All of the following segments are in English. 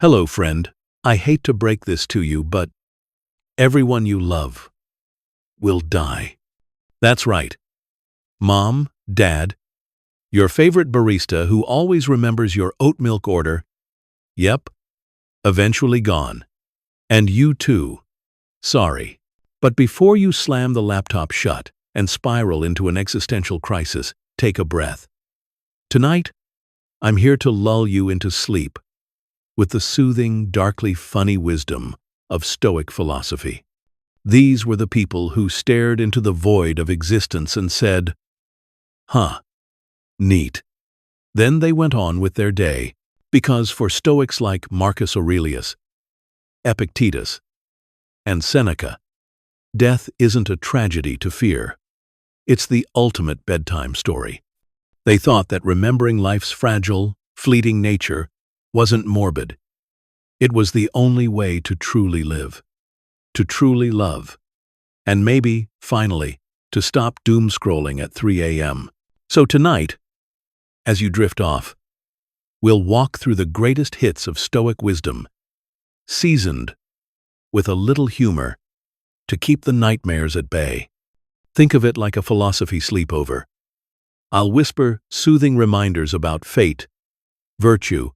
Hello, friend. I hate to break this to you, but everyone you love will die. That's right. Mom, Dad, your favorite barista who always remembers your oat milk order. Yep, eventually gone. And you too. Sorry. But before you slam the laptop shut and spiral into an existential crisis, take a breath. Tonight, I'm here to lull you into sleep with the soothing, darkly funny wisdom of Stoic philosophy. These were the people who stared into the void of existence and said, "Huh, neat." Then they went on with their day, because for Stoics like Marcus Aurelius, Epictetus, and Seneca, death isn't a tragedy to fear. It's the ultimate bedtime story. They thought that remembering life's fragile, fleeting nature wasn't morbid. It was the only way to truly live, to truly love, and maybe, finally, to stop doom-scrolling at 3 a.m. So tonight, as you drift off, we'll walk through the greatest hits of Stoic wisdom, seasoned with a little humor to keep the nightmares at bay. Think of it like a philosophy sleepover. I'll whisper soothing reminders about fate, virtue,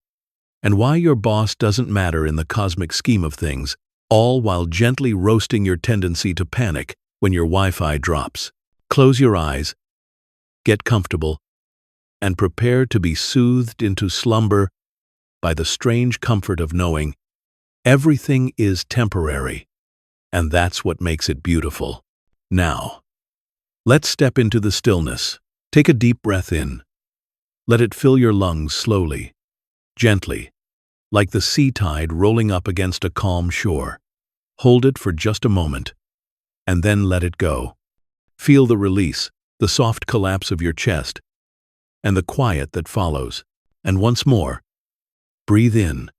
and why your boss doesn't matter in the cosmic scheme of things, all while gently roasting your tendency to panic when your Wi-Fi drops. Close your eyes, get comfortable, and prepare to be soothed into slumber by the strange comfort of knowing everything is temporary, and that's what makes it beautiful. Now, let's step into the stillness. Take a deep breath in. Let it fill your lungs slowly, gently, like the sea tide rolling up against a calm shore. Hold it for just a moment, and then let it go. Feel the release, the soft collapse of your chest, and the quiet that follows. And once more, breathe in,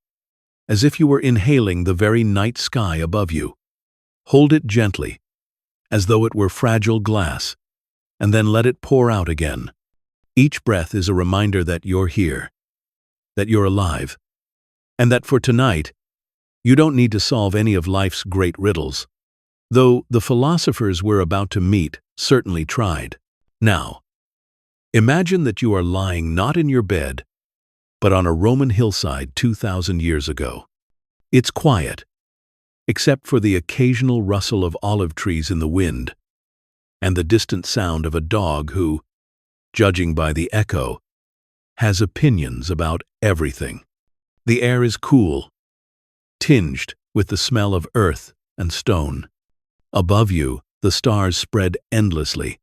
as if you were inhaling the very night sky above you. Hold it gently, as though it were fragile glass, and then let it pour out again. Each breath is a reminder that you're here, that you're alive, and that for tonight, you don't need to solve any of life's great riddles, though the philosophers we're about to meet certainly tried. Now, imagine that you are lying not in your bed, but on a Roman hillside 2,000 years ago. It's quiet, except for the occasional rustle of olive trees in the wind, and the distant sound of a dog who, judging by the echo, has opinions about everything. The air is cool, tinged with the smell of earth and stone. Above you, the stars spread endlessly,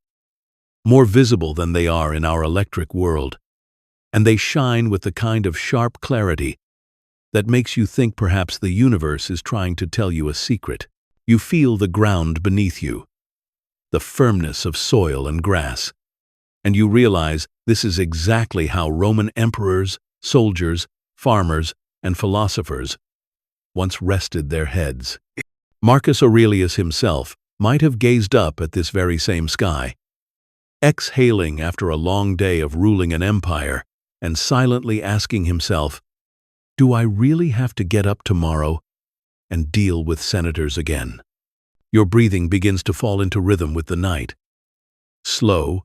more visible than they are in our electric world, and they shine with the kind of sharp clarity that makes you think perhaps the universe is trying to tell you a secret. You feel the ground beneath you, the firmness of soil and grass, and you realize this is exactly how Roman emperors, soldiers, farmers, and philosophers once rested their heads. Marcus Aurelius himself might have gazed up at this very same sky, exhaling after a long day of ruling an empire and silently asking himself, "Do I really have to get up tomorrow and deal with senators again?" Your breathing begins to fall into rhythm with the night. Slow,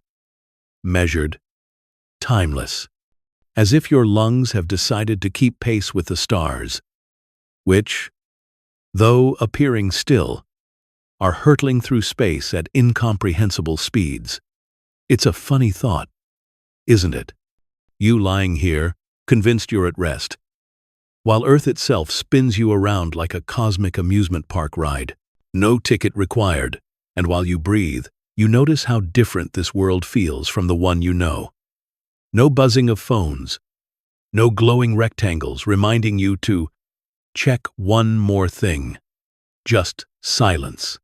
measured, timeless, as if your lungs have decided to keep pace with the stars, which, though appearing still, are hurtling through space at incomprehensible speeds. It's a funny thought, isn't it? You lying here, convinced you're at rest, while Earth itself spins you around like a cosmic amusement park ride. No ticket required, and while you breathe, you notice how different this world feels from the one you know. No buzzing of phones, no glowing rectangles reminding you to check one more thing. Just silence.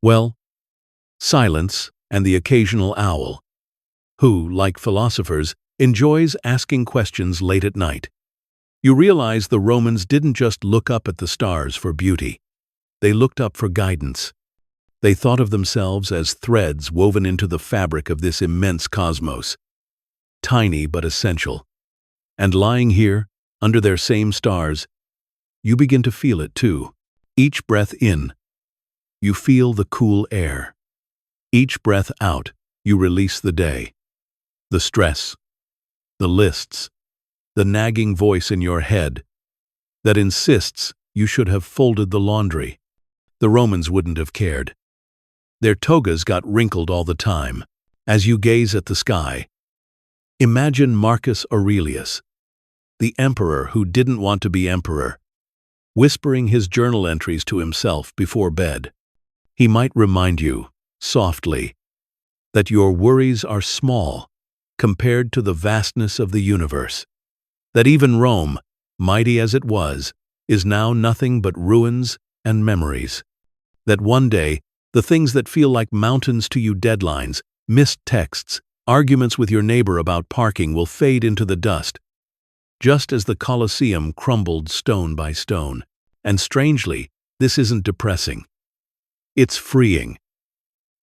Well, silence and the occasional owl, who, like philosophers, enjoys asking questions late at night. You realize the Romans didn't just look up at the stars for beauty. They looked up for guidance. They thought of themselves as threads woven into the fabric of this immense cosmos, tiny but essential. And lying here, under their same stars, you begin to feel it too. Each breath in, you feel the cool air. Each breath out, you release the day, the stress, the lists, the nagging voice in your head that insists you should have folded the laundry. The Romans wouldn't have cared. Their togas got wrinkled all the time. As you gaze at the sky, imagine Marcus Aurelius, the emperor who didn't want to be emperor, whispering his journal entries to himself before bed. He might remind you, softly, that your worries are small compared to the vastness of the universe, that even Rome, mighty as it was, is now nothing but ruins and memories, that one day the things that feel like mountains to you, deadlines, missed texts, arguments with your neighbor about parking, will fade into the dust, just as the Colosseum crumbled stone by stone. And strangely, this isn't depressing. It's freeing.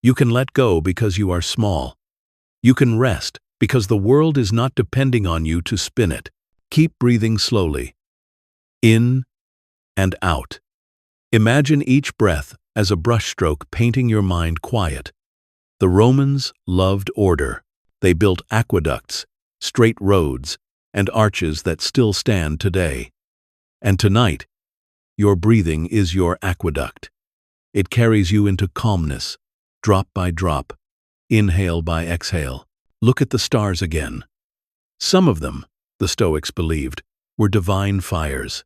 You can let go because you are small. You can rest because the world is not depending on you to spin it. Keep breathing slowly, in and out. Imagine each breath as a brushstroke painting your mind quiet. The Romans loved order. They built aqueducts, straight roads, and arches that still stand today. And tonight, your breathing is your aqueduct. It carries you into calmness, drop by drop, inhale by exhale. Look at the stars again. Some of them, the Stoics believed, were divine fires.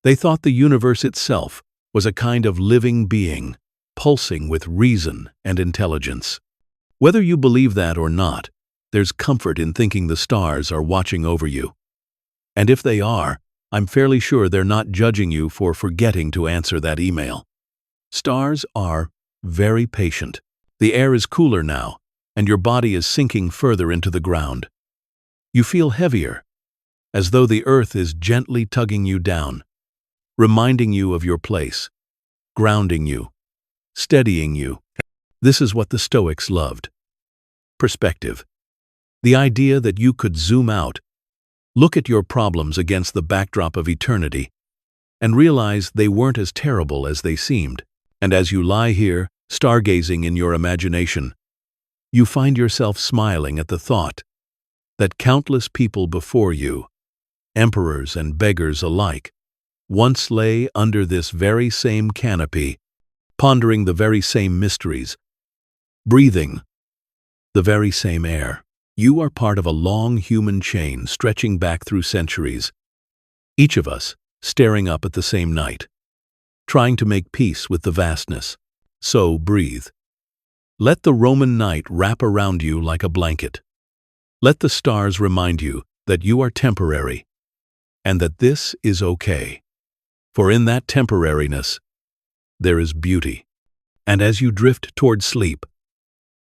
They thought the universe itself was a kind of living being, pulsing with reason and intelligence. Whether you believe that or not, there's comfort in thinking the stars are watching over you. And if they are, I'm fairly sure they're not judging you for forgetting to answer that email. Stars are very patient. The air is cooler now, and your body is sinking further into the ground. You feel heavier, as though the earth is gently tugging you down, reminding you of your place, grounding you, steadying you. This is what the Stoics loved. Perspective. The idea that you could zoom out, look at your problems against the backdrop of eternity, and realize they weren't as terrible as they seemed. And as you lie here, stargazing in your imagination, you find yourself smiling at the thought that countless people before you, emperors and beggars alike, once lay under this very same canopy, pondering the very same mysteries, breathing the very same air. You are part of a long human chain stretching back through centuries, each of us staring up at the same night, trying to make peace with the vastness. So breathe. Let the Roman night wrap around you like a blanket. Let the stars remind you that you are temporary, and that this is okay. For in that temporariness, there is beauty. And as you drift toward sleep,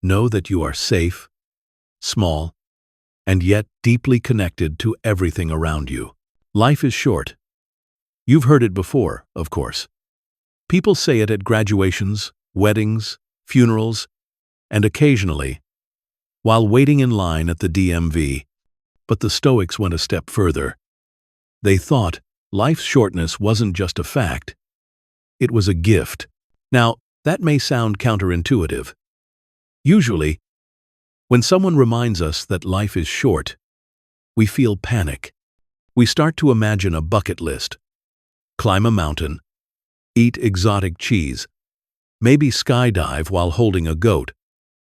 know that you are safe, small, and yet deeply connected to everything around you. Life is short. You've heard it before, of course. People say it at graduations, weddings, funerals, and occasionally, while waiting in line at the DMV. But the Stoics went a step further. They thought life's shortness wasn't just a fact, it was a gift. Now, that may sound counterintuitive. Usually, when someone reminds us that life is short, we feel panic. We start to imagine a bucket list. Climb a mountain, eat exotic cheese, maybe skydive while holding a goat,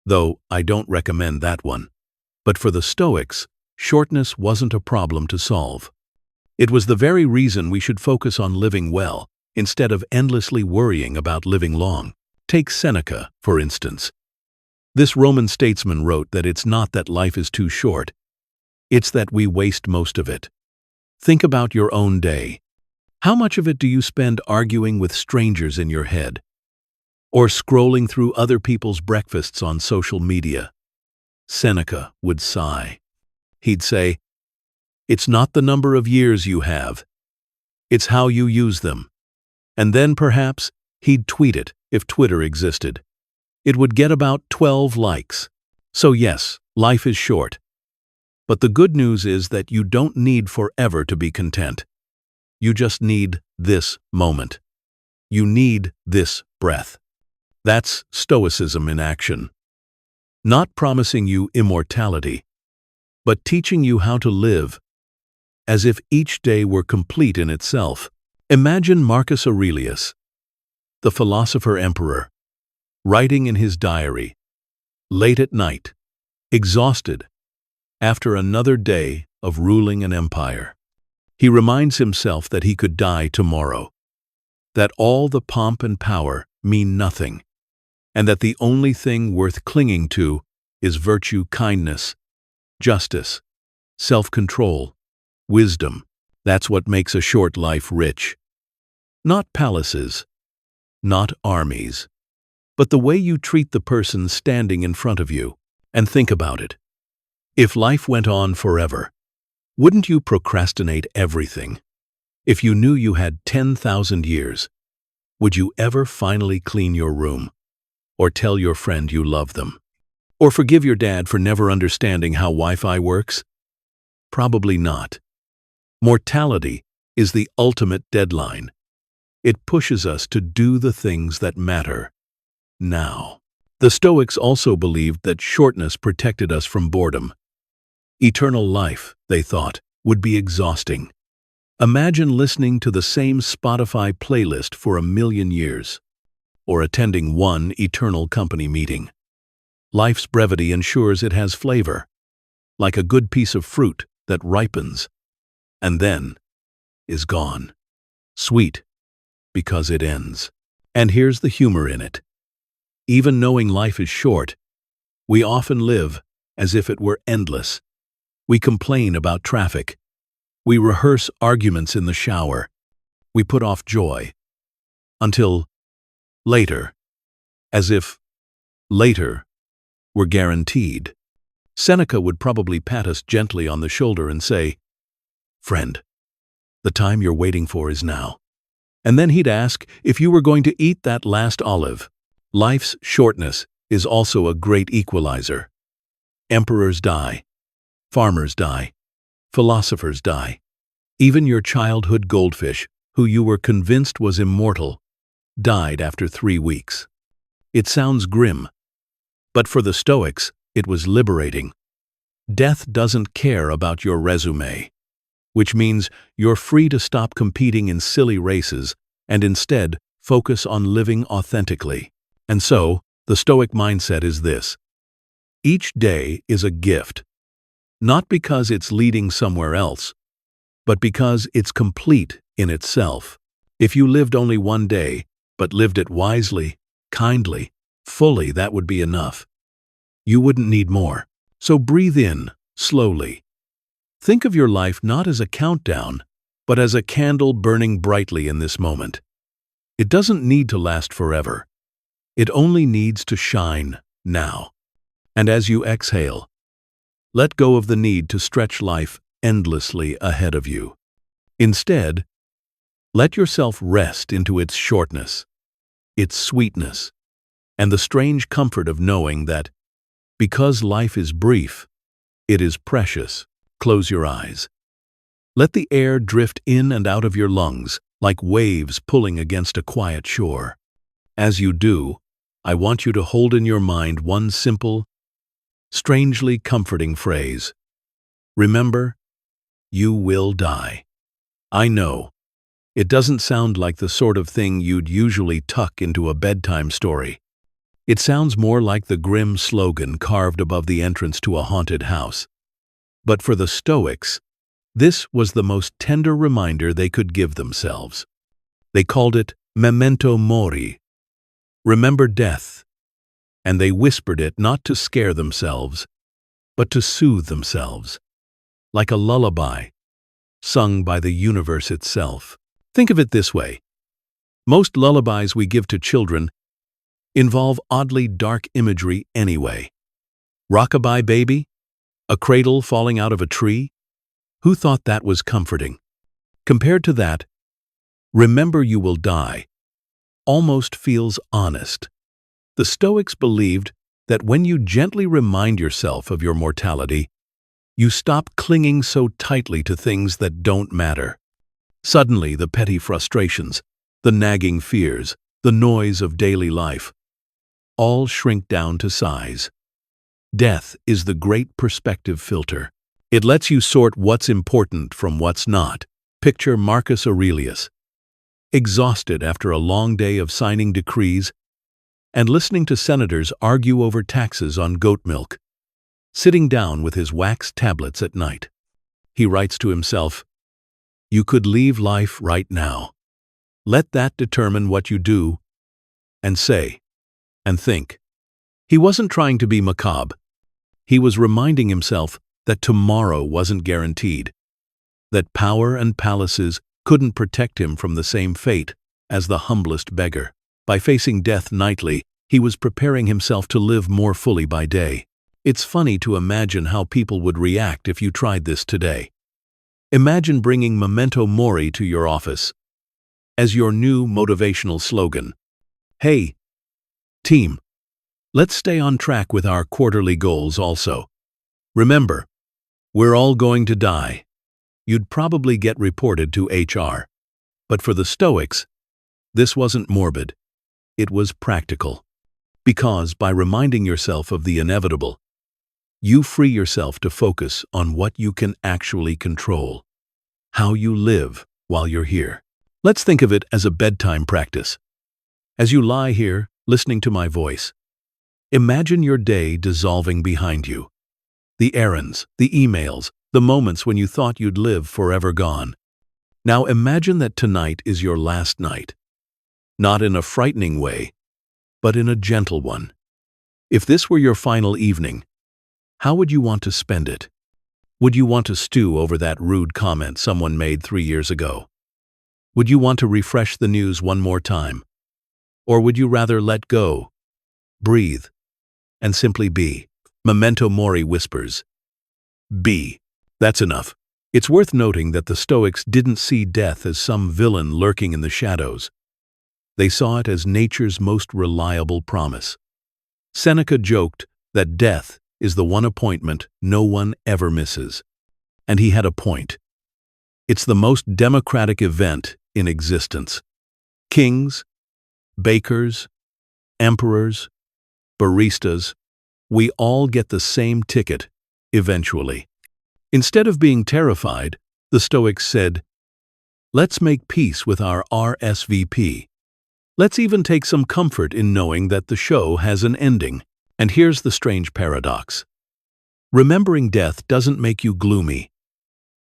though I don't recommend that one. But for the Stoics, shortness wasn't a problem to solve. It was the very reason we should focus on living well, instead of endlessly worrying about living long. Take Seneca, for instance. This Roman statesman wrote that it's not that life is too short, it's that we waste most of it. Think about your own day. How much of it do you spend arguing with strangers in your head? Or scrolling through other people's breakfasts on social media? Seneca would sigh. He'd say, "It's not the number of years you have, it's how you use them." And then perhaps he'd tweet it if Twitter existed. It would get about 12 likes. So yes, life is short. But the good news is that you don't need forever to be content. You just need this moment. You need this breath. That's Stoicism in action. Not promising you immortality, but teaching you how to live as if each day were complete in itself. Imagine Marcus Aurelius, the philosopher emperor, writing in his diary, late at night, exhausted, after another day of ruling an empire. He reminds himself that he could die tomorrow, that all the pomp and power mean nothing, and that the only thing worth clinging to is virtue, kindness, justice, self-control, wisdom. That's what makes a short life rich. Not palaces, not armies, but the way you treat the person standing in front of you. And think about it. If life went on forever, wouldn't you procrastinate everything? If you knew you had 10,000 years, would you ever finally clean your room? Or tell your friend you love them? Or forgive your dad for never understanding how Wi-Fi works? Probably not. Mortality is the ultimate deadline. It pushes us to do the things that matter now. The Stoics also believed that shortness protected us from boredom. Eternal life, they thought, would be exhausting. Imagine listening to the same Spotify playlist for 1,000,000 years, or attending one eternal company meeting. Life's brevity ensures it has flavor, like a good piece of fruit that ripens, and then is gone. Sweet, because it ends. And here's the humor in it. Even knowing life is short, we often live as if it were endless. We complain about traffic. We rehearse arguments in the shower. We put off joy until later, as if later were guaranteed. Seneca would probably pat us gently on the shoulder and say, "Friend, the time you're waiting for is now." And then he'd ask if you were going to eat that last olive. Life's shortness is also a great equalizer. Emperors die. Farmers die. Philosophers die. Even your childhood goldfish, who you were convinced was immortal, died after 3 weeks. It sounds grim, but for the Stoics, it was liberating. Death doesn't care about your resume, which means you're free to stop competing in silly races and instead focus on living authentically. And so, the Stoic mindset is this: each day is a gift, not because it's leading somewhere else, but because it's complete in itself. If you lived only one day, but lived it wisely, kindly, fully, that would be enough. You wouldn't need more. So breathe in, slowly. Think of your life not as a countdown, but as a candle burning brightly in this moment. It doesn't need to last forever. It only needs to shine now. And as you exhale, let go of the need to stretch life endlessly ahead of you. Instead, let yourself rest into its shortness, its sweetness, and the strange comfort of knowing that, because life is brief, it is precious. Close your eyes. Let the air drift in and out of your lungs like waves pulling against a quiet shore. As you do, I want you to hold in your mind one simple, strangely comforting phrase. Remember, you will die. I know, it doesn't sound like the sort of thing you'd usually tuck into a bedtime story. It sounds more like the grim slogan carved above the entrance to a haunted house. But for the Stoics, this was the most tender reminder they could give themselves. They called it memento mori, remember death, and they whispered it not to scare themselves, but to soothe themselves, like a lullaby sung by the universe itself. Think of it this way. Most lullabies we give to children involve oddly dark imagery anyway. Rockabye baby? A cradle falling out of a tree? Who thought that was comforting? Compared to that, remember you will die almost feels honest. The Stoics believed that when you gently remind yourself of your mortality, you stop clinging so tightly to things that don't matter. Suddenly, the petty frustrations, the nagging fears, the noise of daily life, all shrink down to size. Death is the great perspective filter. It lets you sort what's important from what's not. Picture Marcus Aurelius, exhausted after a long day of signing decrees and listening to senators argue over taxes on goat milk, sitting down with his wax tablets at night. He writes to himself, "You could leave life right now. Let that determine what you do and say and think." He wasn't trying to be macabre. He was reminding himself that tomorrow wasn't guaranteed, that power and palaces couldn't protect him from the same fate as the humblest beggar. By facing death nightly, he was preparing himself to live more fully by day. It's funny to imagine how people would react if you tried this today. Imagine bringing Memento Mori to your office as your new motivational slogan. "Hey, team, let's stay on track with our quarterly goals also. Remember, we're all going to die." You'd probably get reported to HR. But for the Stoics, this wasn't morbid. It was practical. Because by reminding yourself of the inevitable, you free yourself to focus on what you can actually control, how you live while you're here. Let's think of it as a bedtime practice. As you lie here, listening to my voice, imagine your day dissolving behind you. The errands, the emails, the moments when you thought you'd live forever gone. Now imagine that tonight is your last night. Not in a frightening way, but in a gentle one. If this were your final evening, how would you want to spend it? Would you want to stew over that rude comment someone made 3 years ago? Would you want to refresh the news one more time? Or would you rather let go, breathe, and simply be? Memento Mori whispers, "Be." That's enough. It's worth noting that the Stoics didn't see death as some villain lurking in the shadows. They saw it as nature's most reliable promise. Seneca joked that death is the one appointment no one ever misses. And he had a point. It's the most democratic event in existence. Kings, bakers, emperors, baristas, we all get the same ticket, eventually. Instead of being terrified, the Stoics said, "Let's make peace with our RSVP. Let's even take some comfort in knowing that the show has an ending." And here's the strange paradox. Remembering death doesn't make you gloomy.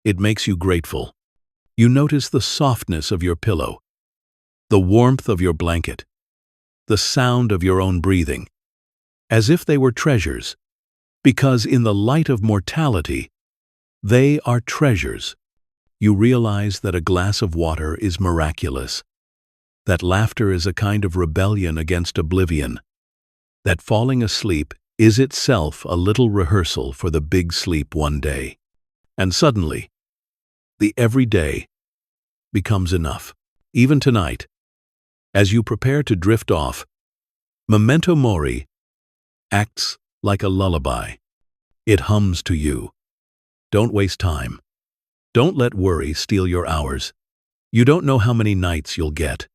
It makes you grateful. You notice the softness of your pillow, the warmth of your blanket, the sound of your own breathing, as if they were treasures, because in the light of mortality, they are treasures. You realize that a glass of water is miraculous, that laughter is a kind of rebellion against oblivion, that falling asleep is itself a little rehearsal for the big sleep one day. And suddenly, the everyday becomes enough. Even tonight, as you prepare to drift off, Memento Mori acts like a lullaby. It hums to you. Don't waste time. Don't let worry steal your hours. You don't know how many nights you'll get.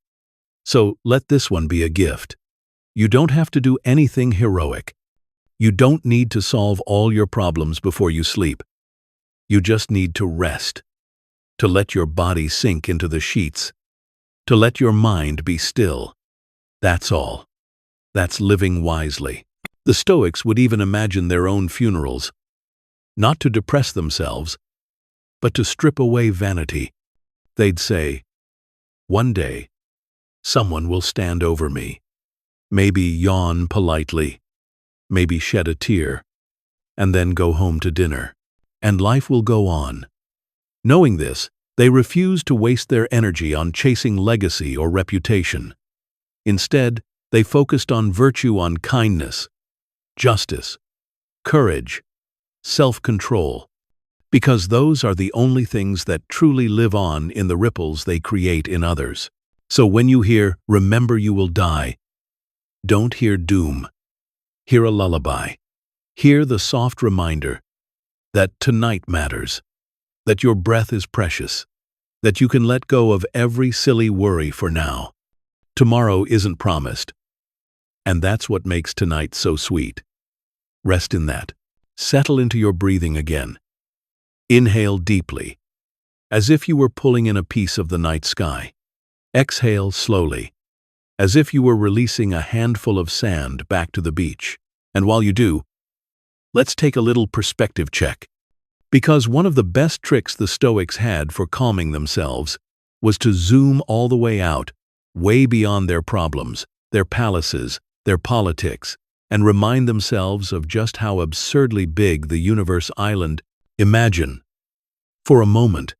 So let this one be a gift. You don't have to do anything heroic. You don't need to solve all your problems before you sleep. You just need to rest, to let your body sink into the sheets, to let your mind be still. That's all. That's living wisely. The Stoics would even imagine their own funerals, not to depress themselves, but to strip away vanity. They'd say, "One day, someone will stand over me, maybe yawn politely, maybe shed a tear, and then go home to dinner, and life will go on." Knowing this, they refused to waste their energy on chasing legacy or reputation. Instead, they focused on virtue, on kindness, justice, courage, self-control, because those are the only things that truly live on in the ripples they create in others. So when you hear, "Remember you will die," don't hear doom. Hear a lullaby. Hear the soft reminder that tonight matters, that your breath is precious, that you can let go of every silly worry for now. Tomorrow isn't promised. And that's what makes tonight so sweet. Rest in that. Settle into your breathing again. Inhale deeply, as if you were pulling in a piece of the night sky. Exhale slowly, as if you were releasing a handful of sand back to the beach. And while you do, let's take a little perspective check. Because one of the best tricks the Stoics had for calming themselves was to zoom all the way out, way beyond their problems, their palaces, their politics, and remind themselves of just how absurdly big the universe island. Imagine, for a moment,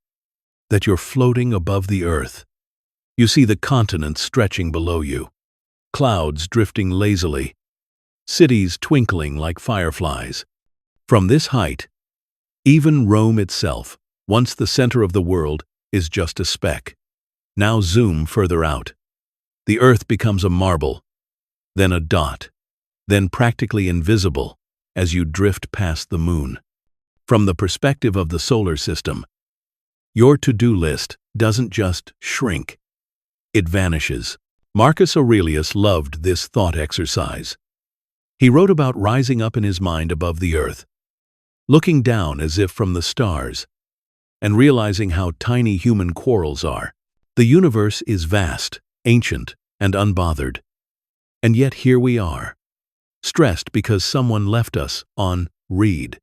that you're floating above the earth. You see the continents stretching below you, clouds drifting lazily, cities twinkling like fireflies. From this height, even Rome itself, once the center of the world, is just a speck. Now zoom further out. The earth becomes a marble, then a dot, then practically invisible as you drift past the moon. From the perspective of the solar system, your to-do list doesn't just shrink, it vanishes. Marcus Aurelius loved this thought exercise. He wrote about rising up in his mind above the earth, looking down as if from the stars, and realizing how tiny human quarrels are. The universe is vast, ancient, and unbothered. And yet here we are, stressed because someone left us on read.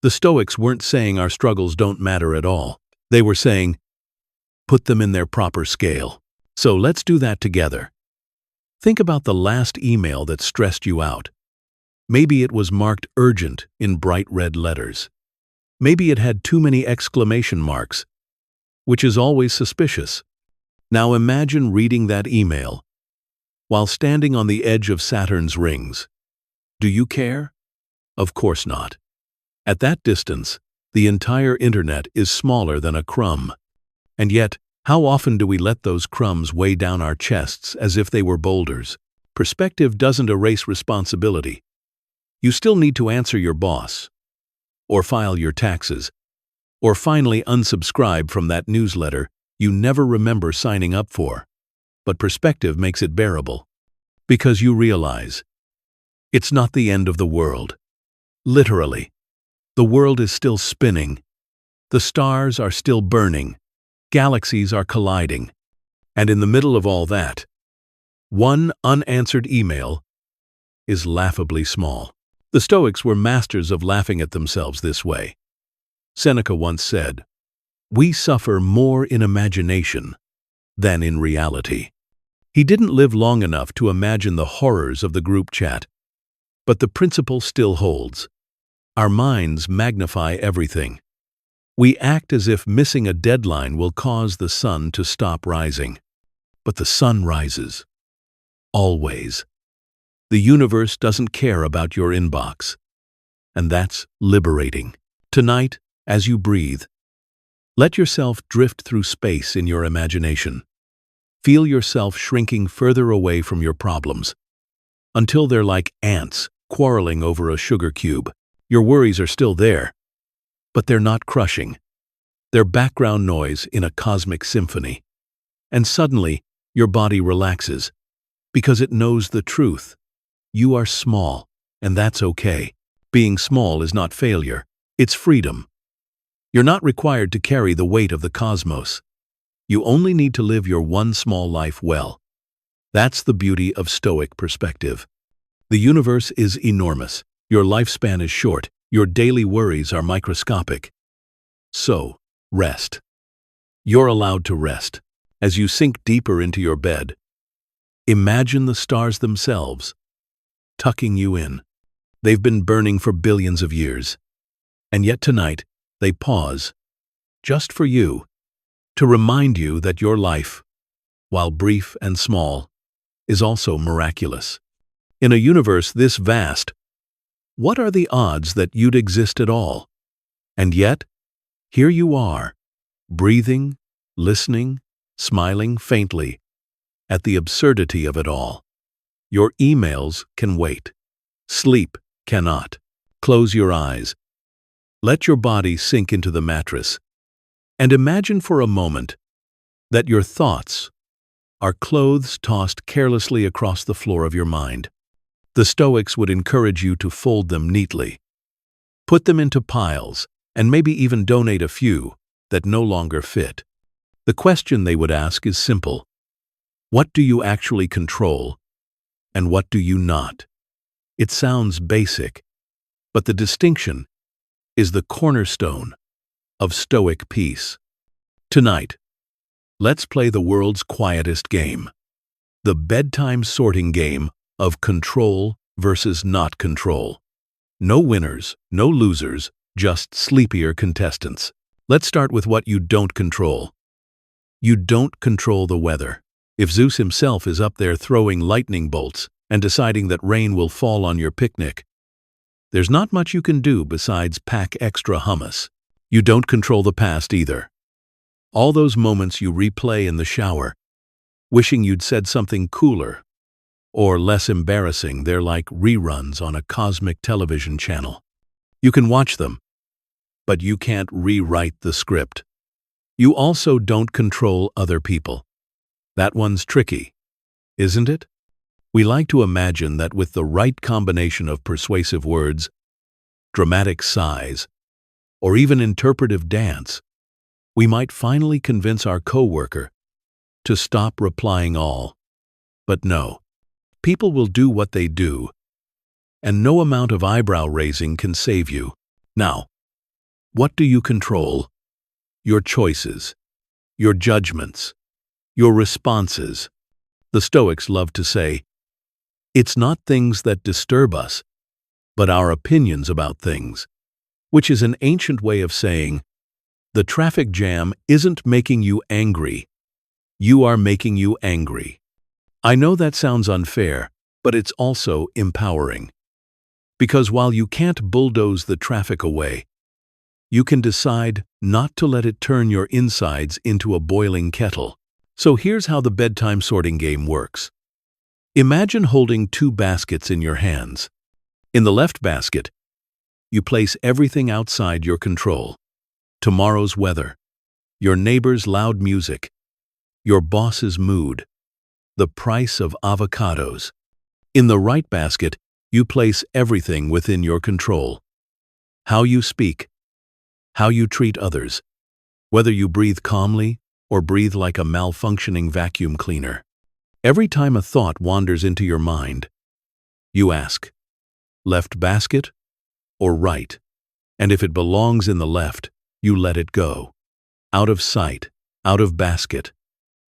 The Stoics weren't saying our struggles don't matter at all. They were saying, put them in their proper scale. So let's do that together. Think about the last email that stressed you out. Maybe it was marked urgent in bright red letters. Maybe it had too many exclamation marks, which is always suspicious. Now imagine reading that email while standing on the edge of Saturn's rings. Do you care? Of course not. At that distance, the entire internet is smaller than a crumb. And yet, how often do we let those crumbs weigh down our chests as if they were boulders? Perspective doesn't erase responsibility. You still need to answer your boss, or file your taxes, or finally unsubscribe from that newsletter you never remember signing up for. But perspective makes it bearable, because you realize it's not the end of the world. Literally, the world is still spinning, the stars are still burning, galaxies are colliding, and in the middle of all that, one unanswered email is laughably small. The Stoics were masters of laughing at themselves this way. Seneca once said, "We suffer more in imagination than in reality." He didn't live long enough to imagine the horrors of the group chat, but the principle still holds. Our minds magnify everything. We act as if missing a deadline will cause the sun to stop rising. But the sun rises. Always. The universe doesn't care about your inbox. And that's liberating. Tonight, as you breathe, let yourself drift through space in your imagination. Feel yourself shrinking further away from your problems, until they're like ants quarreling over a sugar cube. Your worries are still there, but they're not crushing. They're background noise in a cosmic symphony. And suddenly, your body relaxes, because it knows the truth. You are small, and that's okay. Being small is not failure, it's freedom. You're not required to carry the weight of the cosmos. You only need to live your one small life well. That's the beauty of Stoic perspective. The universe is enormous. Your lifespan is short. Your daily worries are microscopic. So, rest. You're allowed to rest. As you sink deeper into your bed, imagine the stars themselves, tucking you in. They've been burning for billions of years. And yet tonight, they pause, just for you, to remind you that your life, while brief and small, is also miraculous. In a universe this vast, what are the odds that you'd exist at all? And yet, here you are, breathing, listening, smiling faintly at the absurdity of it all. Your emails can wait. Sleep cannot. Close your eyes. Let your body sink into the mattress. And imagine for a moment that your thoughts are clothes tossed carelessly across the floor of your mind. The Stoics would encourage you to fold them neatly, put them into piles, and maybe even donate a few that no longer fit. The question they would ask is simple. What do you actually control, and what do you not? It sounds basic, but the distinction is the cornerstone of Stoic peace. Tonight, let's play the world's quietest game, the bedtime sorting game of control versus not control. No winners, no losers, just sleepier contestants. Let's start with what you don't control. You don't control the weather. If Zeus himself is up there throwing lightning bolts and deciding that rain will fall on your picnic, there's not much you can do besides pack extra hummus. You don't control the past either. All those moments you replay in the shower, wishing you'd said something cooler or less embarrassing, they're like reruns on a cosmic television channel. You can watch them, but you can't rewrite the script. You also don't control other people. That one's tricky, isn't it? We like to imagine that with the right combination of persuasive words, dramatic sighs, or even interpretive dance, we might finally convince our coworker to stop replying all. But no, people will do what they do, and no amount of eyebrow raising can save you. Now, what do you control? Your choices, your judgments, your responses. The Stoics love to say, it's not things that disturb us, but our opinions about things, which is an ancient way of saying, the traffic jam isn't making you angry, you are making you angry. I know that sounds unfair, but it's also empowering. Because while you can't bulldoze the traffic away, you can decide not to let it turn your insides into a boiling kettle. So here's how the bedtime sorting game works. Imagine holding two baskets in your hands. In the left basket, you place everything outside your control. Tomorrow's weather, your neighbor's loud music, your boss's mood, the price of avocados. In the right basket, you place everything within your control. How you speak, how you treat others, whether you breathe calmly or breathe like a malfunctioning vacuum cleaner. Every time a thought wanders into your mind, you ask, left basket or right? And if it belongs in the left, you let it go. Out of sight, out of basket,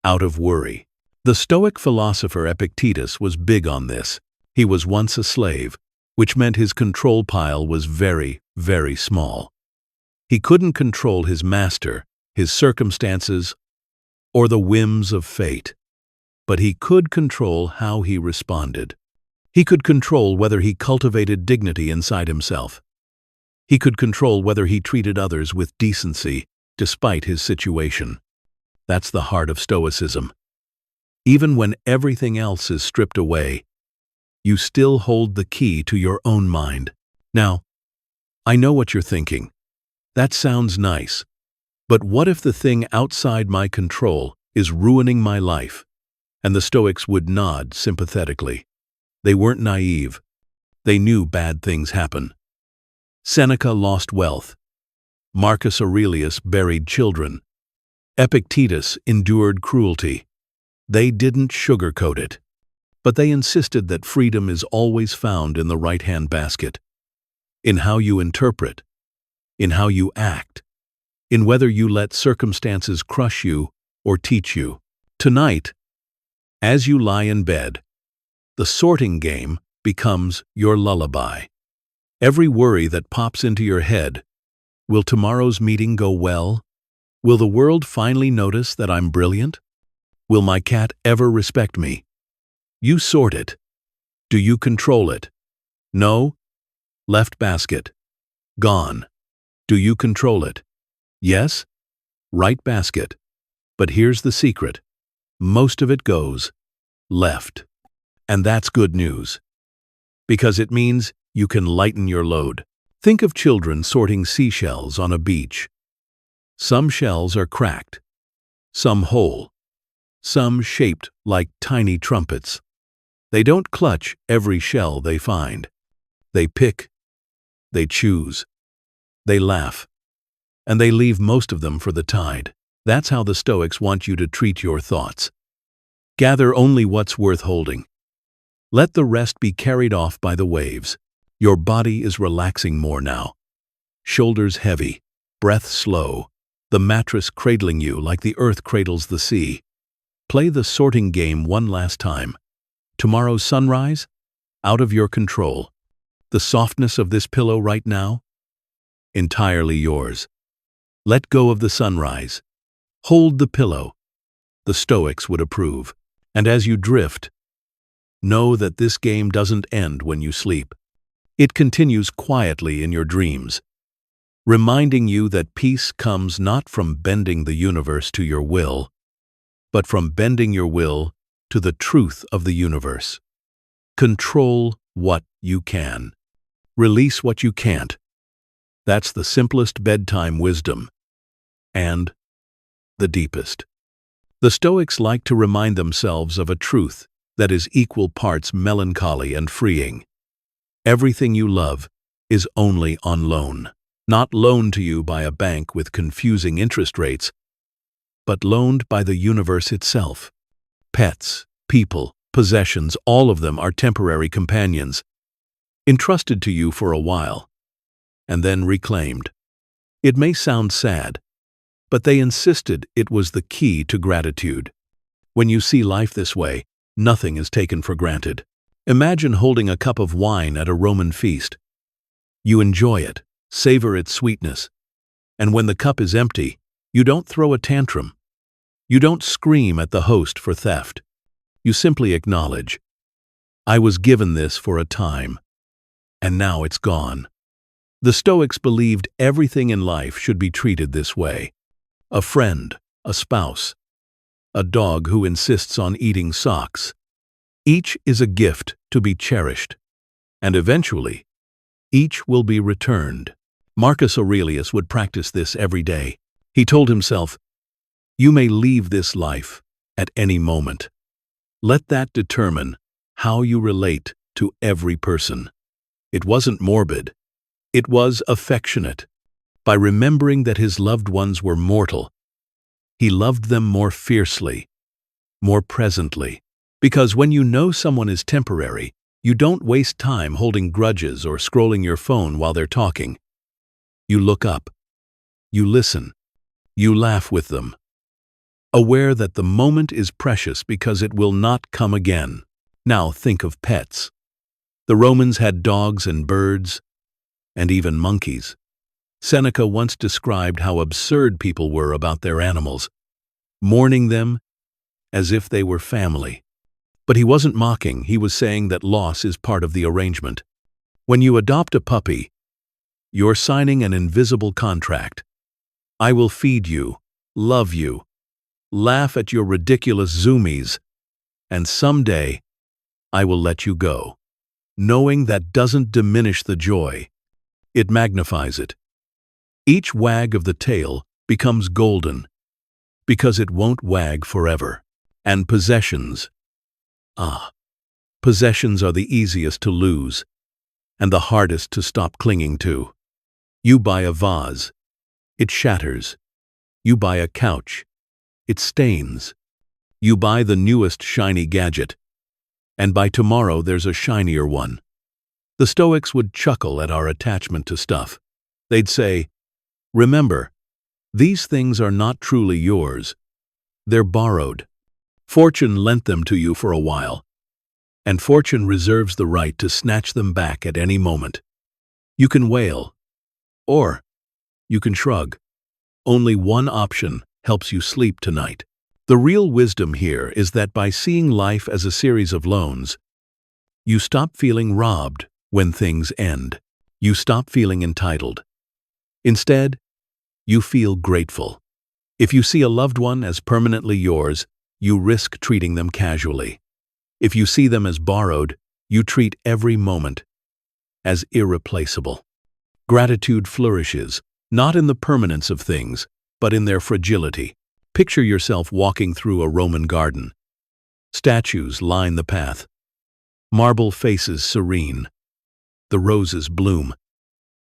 out of worry. The Stoic philosopher Epictetus was big on this. He was once a slave, which meant his control pile was very, very small. He couldn't control his master, his circumstances, or the whims of fate. But he could control how he responded. He could control whether he cultivated dignity inside himself. He could control whether he treated others with decency despite his situation. That's the heart of Stoicism. Even when everything else is stripped away, you still hold the key to your own mind. Now, I know what you're thinking. That sounds nice. But what if the thing outside my control is ruining my life? And the Stoics would nod sympathetically. They weren't naive. They knew bad things happen. Seneca lost wealth. Marcus Aurelius buried children. Epictetus endured cruelty. They didn't sugarcoat it. But they insisted that freedom is always found in the right-hand basket. In how you interpret. In how you act. In whether you let circumstances crush you or teach you. Tonight, as you lie in bed, the sorting game becomes your lullaby. Every worry that pops into your head, will tomorrow's meeting go well? Will the world finally notice that I'm brilliant? Will my cat ever respect me? You sort it. Do you control it? No? Left basket. Gone. Do you control it? Yes? Right basket. But here's the secret. Most of it goes left. And that's good news. Because it means you can lighten your load. Think of children sorting seashells on a beach. Some shells are cracked. some whole, some shaped like tiny trumpets. They don't clutch every shell they find. They pick, they choose, they laugh, and they leave most of them for the tide. That's how the Stoics want you to treat your thoughts. Gather only what's worth holding. Let the rest be carried off by the waves. Your body is relaxing more now. Shoulders heavy, breath slow, the mattress cradling you like the earth cradles the sea. Play the sorting game one last time. Tomorrow's sunrise? Out of your control. The softness of this pillow right now? Entirely yours. Let go of the sunrise. Hold the pillow. The Stoics would approve. And as you drift, know that this game doesn't end when you sleep. It continues quietly in your dreams, reminding you that peace comes not from bending the universe to your will, but from bending your will to the truth of the universe. Control what you can. Release what you can't. That's the simplest bedtime wisdom, and the deepest. The Stoics like to remind themselves of a truth that is equal parts melancholy and freeing. Everything you love is only on loan. Not loaned to you by a bank with confusing interest rates, but loaned by the universe itself. Pets, people, possessions, all of them are temporary companions, entrusted to you for a while, and then reclaimed. It may sound sad, but they insisted it was the key to gratitude. When you see life this way, nothing is taken for granted. Imagine holding a cup of wine at a Roman feast. You enjoy it, savor its sweetness, and when the cup is empty, you don't throw a tantrum. You don't scream at the host for theft. You simply acknowledge, I was given this for a time, and now it's gone. The Stoics believed everything in life should be treated this way. A friend, a spouse, a dog who insists on eating socks. Each is a gift to be cherished, and eventually, each will be returned. Marcus Aurelius would practice this every day. He told himself, you may leave this life at any moment. Let that determine how you relate to every person. It wasn't morbid. It was affectionate. By remembering that his loved ones were mortal, he loved them more fiercely, more presently. Because when you know someone is temporary, you don't waste time holding grudges or scrolling your phone while they're talking. You look up. You listen. You laugh with them, aware that the moment is precious because it will not come again. Now think of pets. The Romans had dogs and birds, and even monkeys. Seneca once described how absurd people were about their animals, mourning them as if they were family. But he wasn't mocking, he was saying that loss is part of the arrangement. When you adopt a puppy, you're signing an invisible contract. I will feed you, love you, laugh at your ridiculous zoomies, and someday I will let you go. Knowing that doesn't diminish the joy, it magnifies it. Each wag of the tail becomes golden, because it won't wag forever. And possessions. Possessions are the easiest to lose, and the hardest to stop clinging to. You buy a vase, it shatters. You buy a couch, it stains. You buy the newest shiny gadget, and by tomorrow there's a shinier one. The Stoics would chuckle at our attachment to stuff. They'd say, remember, these things are not truly yours. They're borrowed. Fortune lent them to you for a while, and fortune reserves the right to snatch them back at any moment. You can wail, or you can shrug. Only one option helps you sleep tonight. The real wisdom here is that by seeing life as a series of loans, you stop feeling robbed when things end. You stop feeling entitled. Instead, you feel grateful. If you see a loved one as permanently yours, you risk treating them casually. If you see them as borrowed, you treat every moment as irreplaceable. Gratitude flourishes, not in the permanence of things, but in their fragility. Picture yourself walking through a Roman garden. Statues line the path. Marble faces serene. The roses bloom.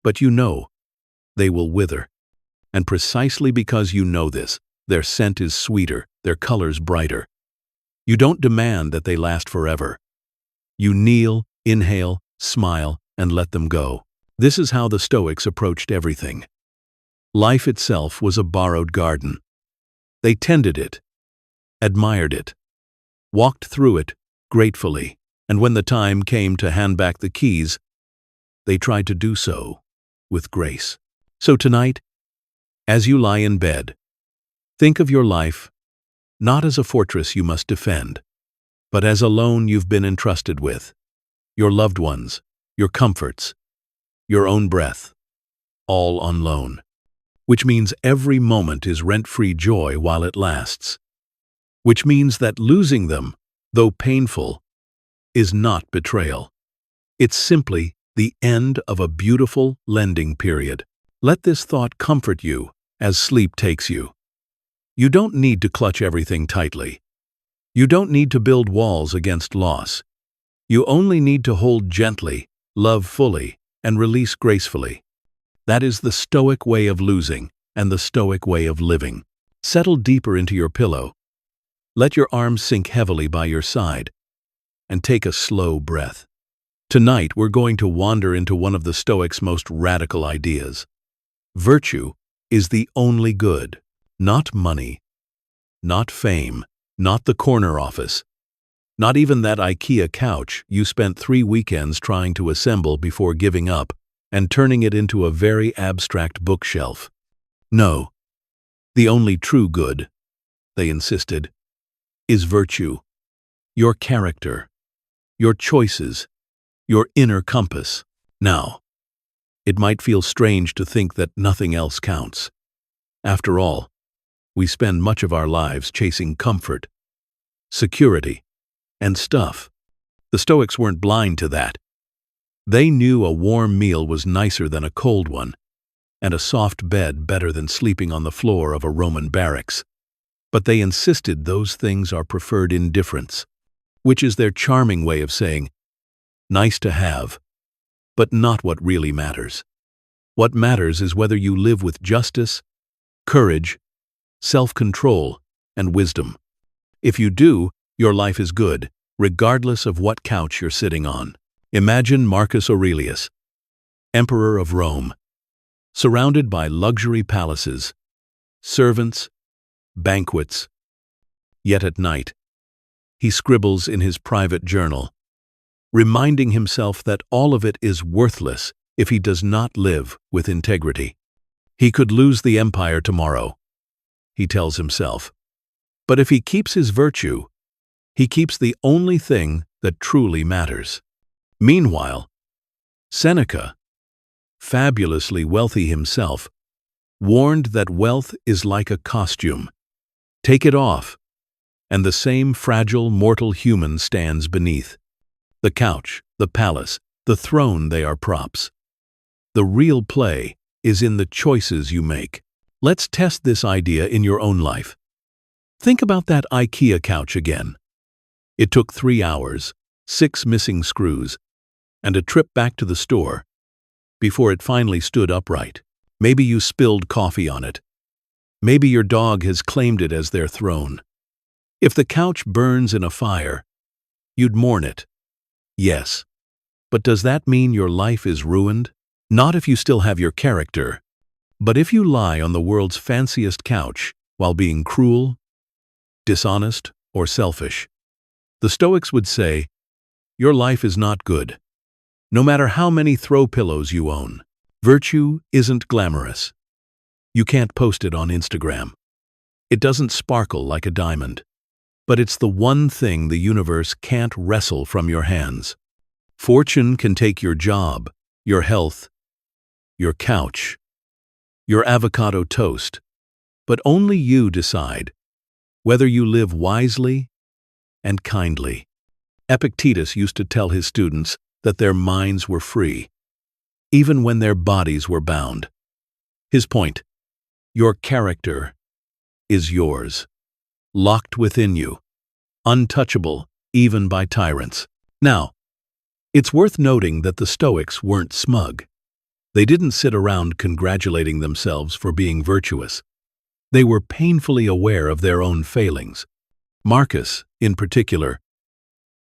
But you know they will wither. And precisely because you know this, their scent is sweeter, their colors brighter. You don't demand that they last forever. You kneel, inhale, smile, and let them go. This is how the Stoics approached everything. Life itself was a borrowed garden. They tended it, admired it, walked through it gratefully, and when the time came to hand back the keys, they tried to do so with grace. So tonight, as you lie in bed, think of your life not as a fortress you must defend, but as a loan you've been entrusted with, your loved ones, your comforts, your own breath, all on loan, which means every moment is rent-free joy while it lasts, which means that losing them, though painful, is not betrayal. It's simply the end of a beautiful lending period. Let this thought comfort you as sleep takes you. You don't need to clutch everything tightly. You don't need to build walls against loss. You only need to hold gently, love fully, and release gracefully. That is the Stoic way of losing and the Stoic way of living. Settle deeper into your pillow. Let your arms sink heavily by your side, and take a slow breath. Tonight we're going to wander into one of the Stoics' most radical ideas. Virtue is the only good. Not money, not fame, not the corner office, not even that IKEA couch you spent 3 weekends trying to assemble before giving up and turning it into a very abstract bookshelf. No, the only true good, they insisted, is virtue, your character, your choices, your inner compass. Now, it might feel strange to think that nothing else counts. After all, we spend much of our lives chasing comfort, security, and stuff. The Stoics weren't blind to that. They knew a warm meal was nicer than a cold one, and a soft bed better than sleeping on the floor of a Roman barracks. But they insisted those things are preferred indifference, which is their charming way of saying, nice to have, but not what really matters. What matters is whether you live with justice, courage, self-control, and wisdom. If you do, your life is good, regardless of what couch you're sitting on. Imagine Marcus Aurelius, Emperor of Rome, surrounded by luxury palaces, servants, banquets. Yet at night, he scribbles in his private journal, reminding himself that all of it is worthless if he does not live with integrity. He could lose the empire tomorrow, he tells himself. But if he keeps his virtue, he keeps the only thing that truly matters. Meanwhile, Seneca, fabulously wealthy himself, warned that wealth is like a costume. Take it off, and the same fragile mortal human stands beneath. The couch, the palace, the throne, they are props. The real play is in the choices you make. Let's test this idea in your own life. Think about that IKEA couch again. It took 3 hours, 6 missing screws, and a trip back to the store before it finally stood upright. Maybe you spilled coffee on it. Maybe your dog has claimed it as their throne. If the couch burns in a fire, you'd mourn it. Yes. But does that mean your life is ruined? Not if you still have your character, but if you lie on the world's fanciest couch while being cruel, dishonest, or selfish. The Stoics would say, your life is not good, no matter how many throw pillows you own. Virtue isn't glamorous. You can't post it on Instagram. It doesn't sparkle like a diamond. But it's the one thing the universe can't wrestle from your hands. Fortune can take your job, your health, your couch, your avocado toast, but only you decide whether you live wisely and kindly. Epictetus used to tell his students that their minds were free, even when their bodies were bound. His point, your character is yours, locked within you, untouchable even by tyrants. Now, it's worth noting that the Stoics weren't smug. They didn't sit around congratulating themselves for being virtuous. They were painfully aware of their own failings. Marcus, in particular,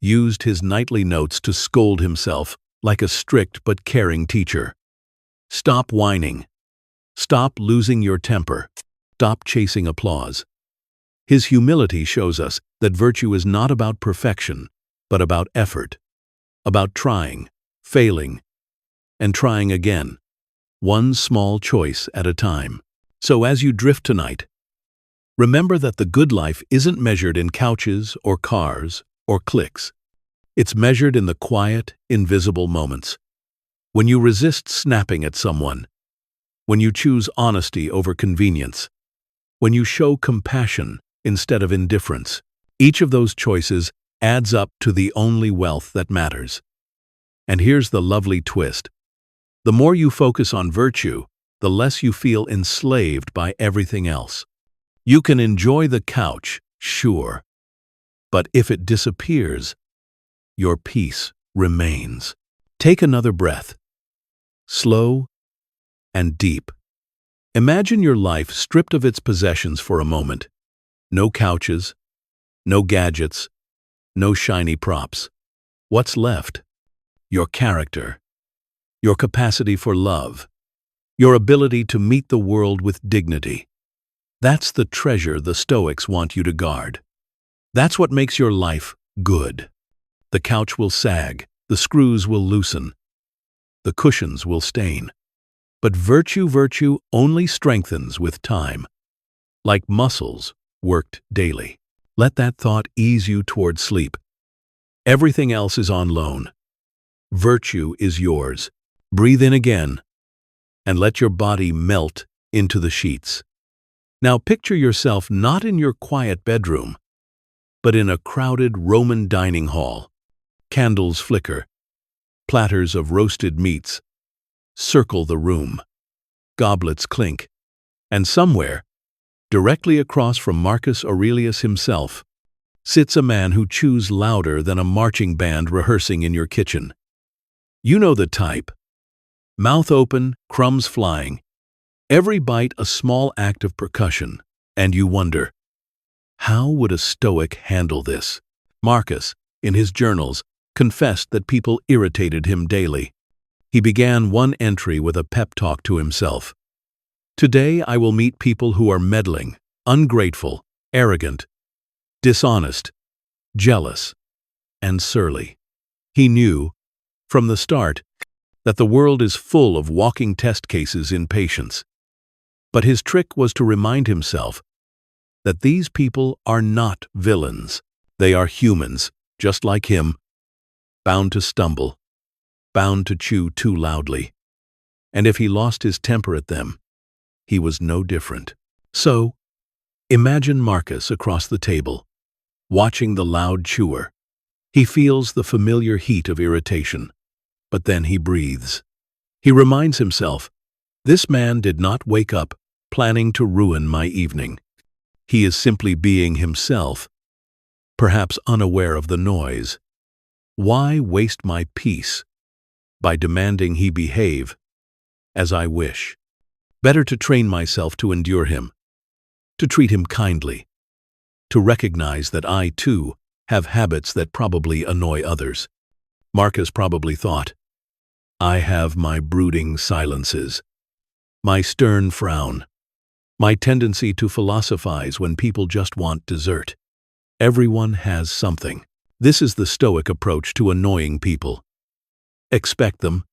used his nightly notes to scold himself like a strict but caring teacher. Stop whining. Stop losing your temper. Stop chasing applause. His humility shows us that virtue is not about perfection, but about effort, about trying, failing, and trying again, one small choice at a time. So as you drift tonight, remember that the good life isn't measured in couches or cars or clicks. It's measured in the quiet, invisible moments. When you resist snapping at someone, when you choose honesty over convenience, when you show compassion instead of indifference, each of those choices adds up to the only wealth that matters. And here's the lovely twist. The more you focus on virtue, the less you feel enslaved by everything else. You can enjoy the couch, sure, but if it disappears, your peace remains. Take another breath, slow and deep. Imagine your life stripped of its possessions for a moment. No couches, no gadgets, no shiny props. What's left? Your character, your capacity for love, your ability to meet the world with dignity. That's the treasure the Stoics want you to guard. That's what makes your life good. The couch will sag, the screws will loosen, the cushions will stain. But virtue only strengthens with time, like muscles worked daily. Let that thought ease you toward sleep. Everything else is on loan. Virtue is yours. Breathe in again, and let your body melt into the sheets. Now picture yourself not in your quiet bedroom, but in a crowded Roman dining hall. Candles flicker. Platters of roasted meats circle the room. Goblets clink. And somewhere, directly across from Marcus Aurelius himself, sits a man who chews louder than a marching band rehearsing in your kitchen. You know the type. Mouth open, crumbs flying, every bite a small act of percussion, and you wonder, how would a Stoic handle this? Marcus, in his journals, confessed that people irritated him daily. He began one entry with a pep talk to himself. Today I will meet people who are meddling, ungrateful, arrogant, dishonest, jealous, and surly. He knew, from the start, that the world is full of walking test cases in patience. But his trick was to remind himself that these people are not villains. They are humans, just like him, bound to stumble, bound to chew too loudly. And if he lost his temper at them, he was no different. So, imagine Marcus across the table, watching the loud chewer. He feels the familiar heat of irritation, but then he breathes. He reminds himself, this man did not wake up planning to ruin my evening. He is simply being himself, perhaps unaware of the noise. Why waste my peace by demanding he behave as I wish? Better to train myself to endure him, to treat him kindly, to recognize that I, too, have habits that probably annoy others. Marcus probably thought, I have my brooding silences, my stern frown, my tendency to philosophize when people just want dessert. Everyone has something. This is the Stoic approach to annoying people. Expect them,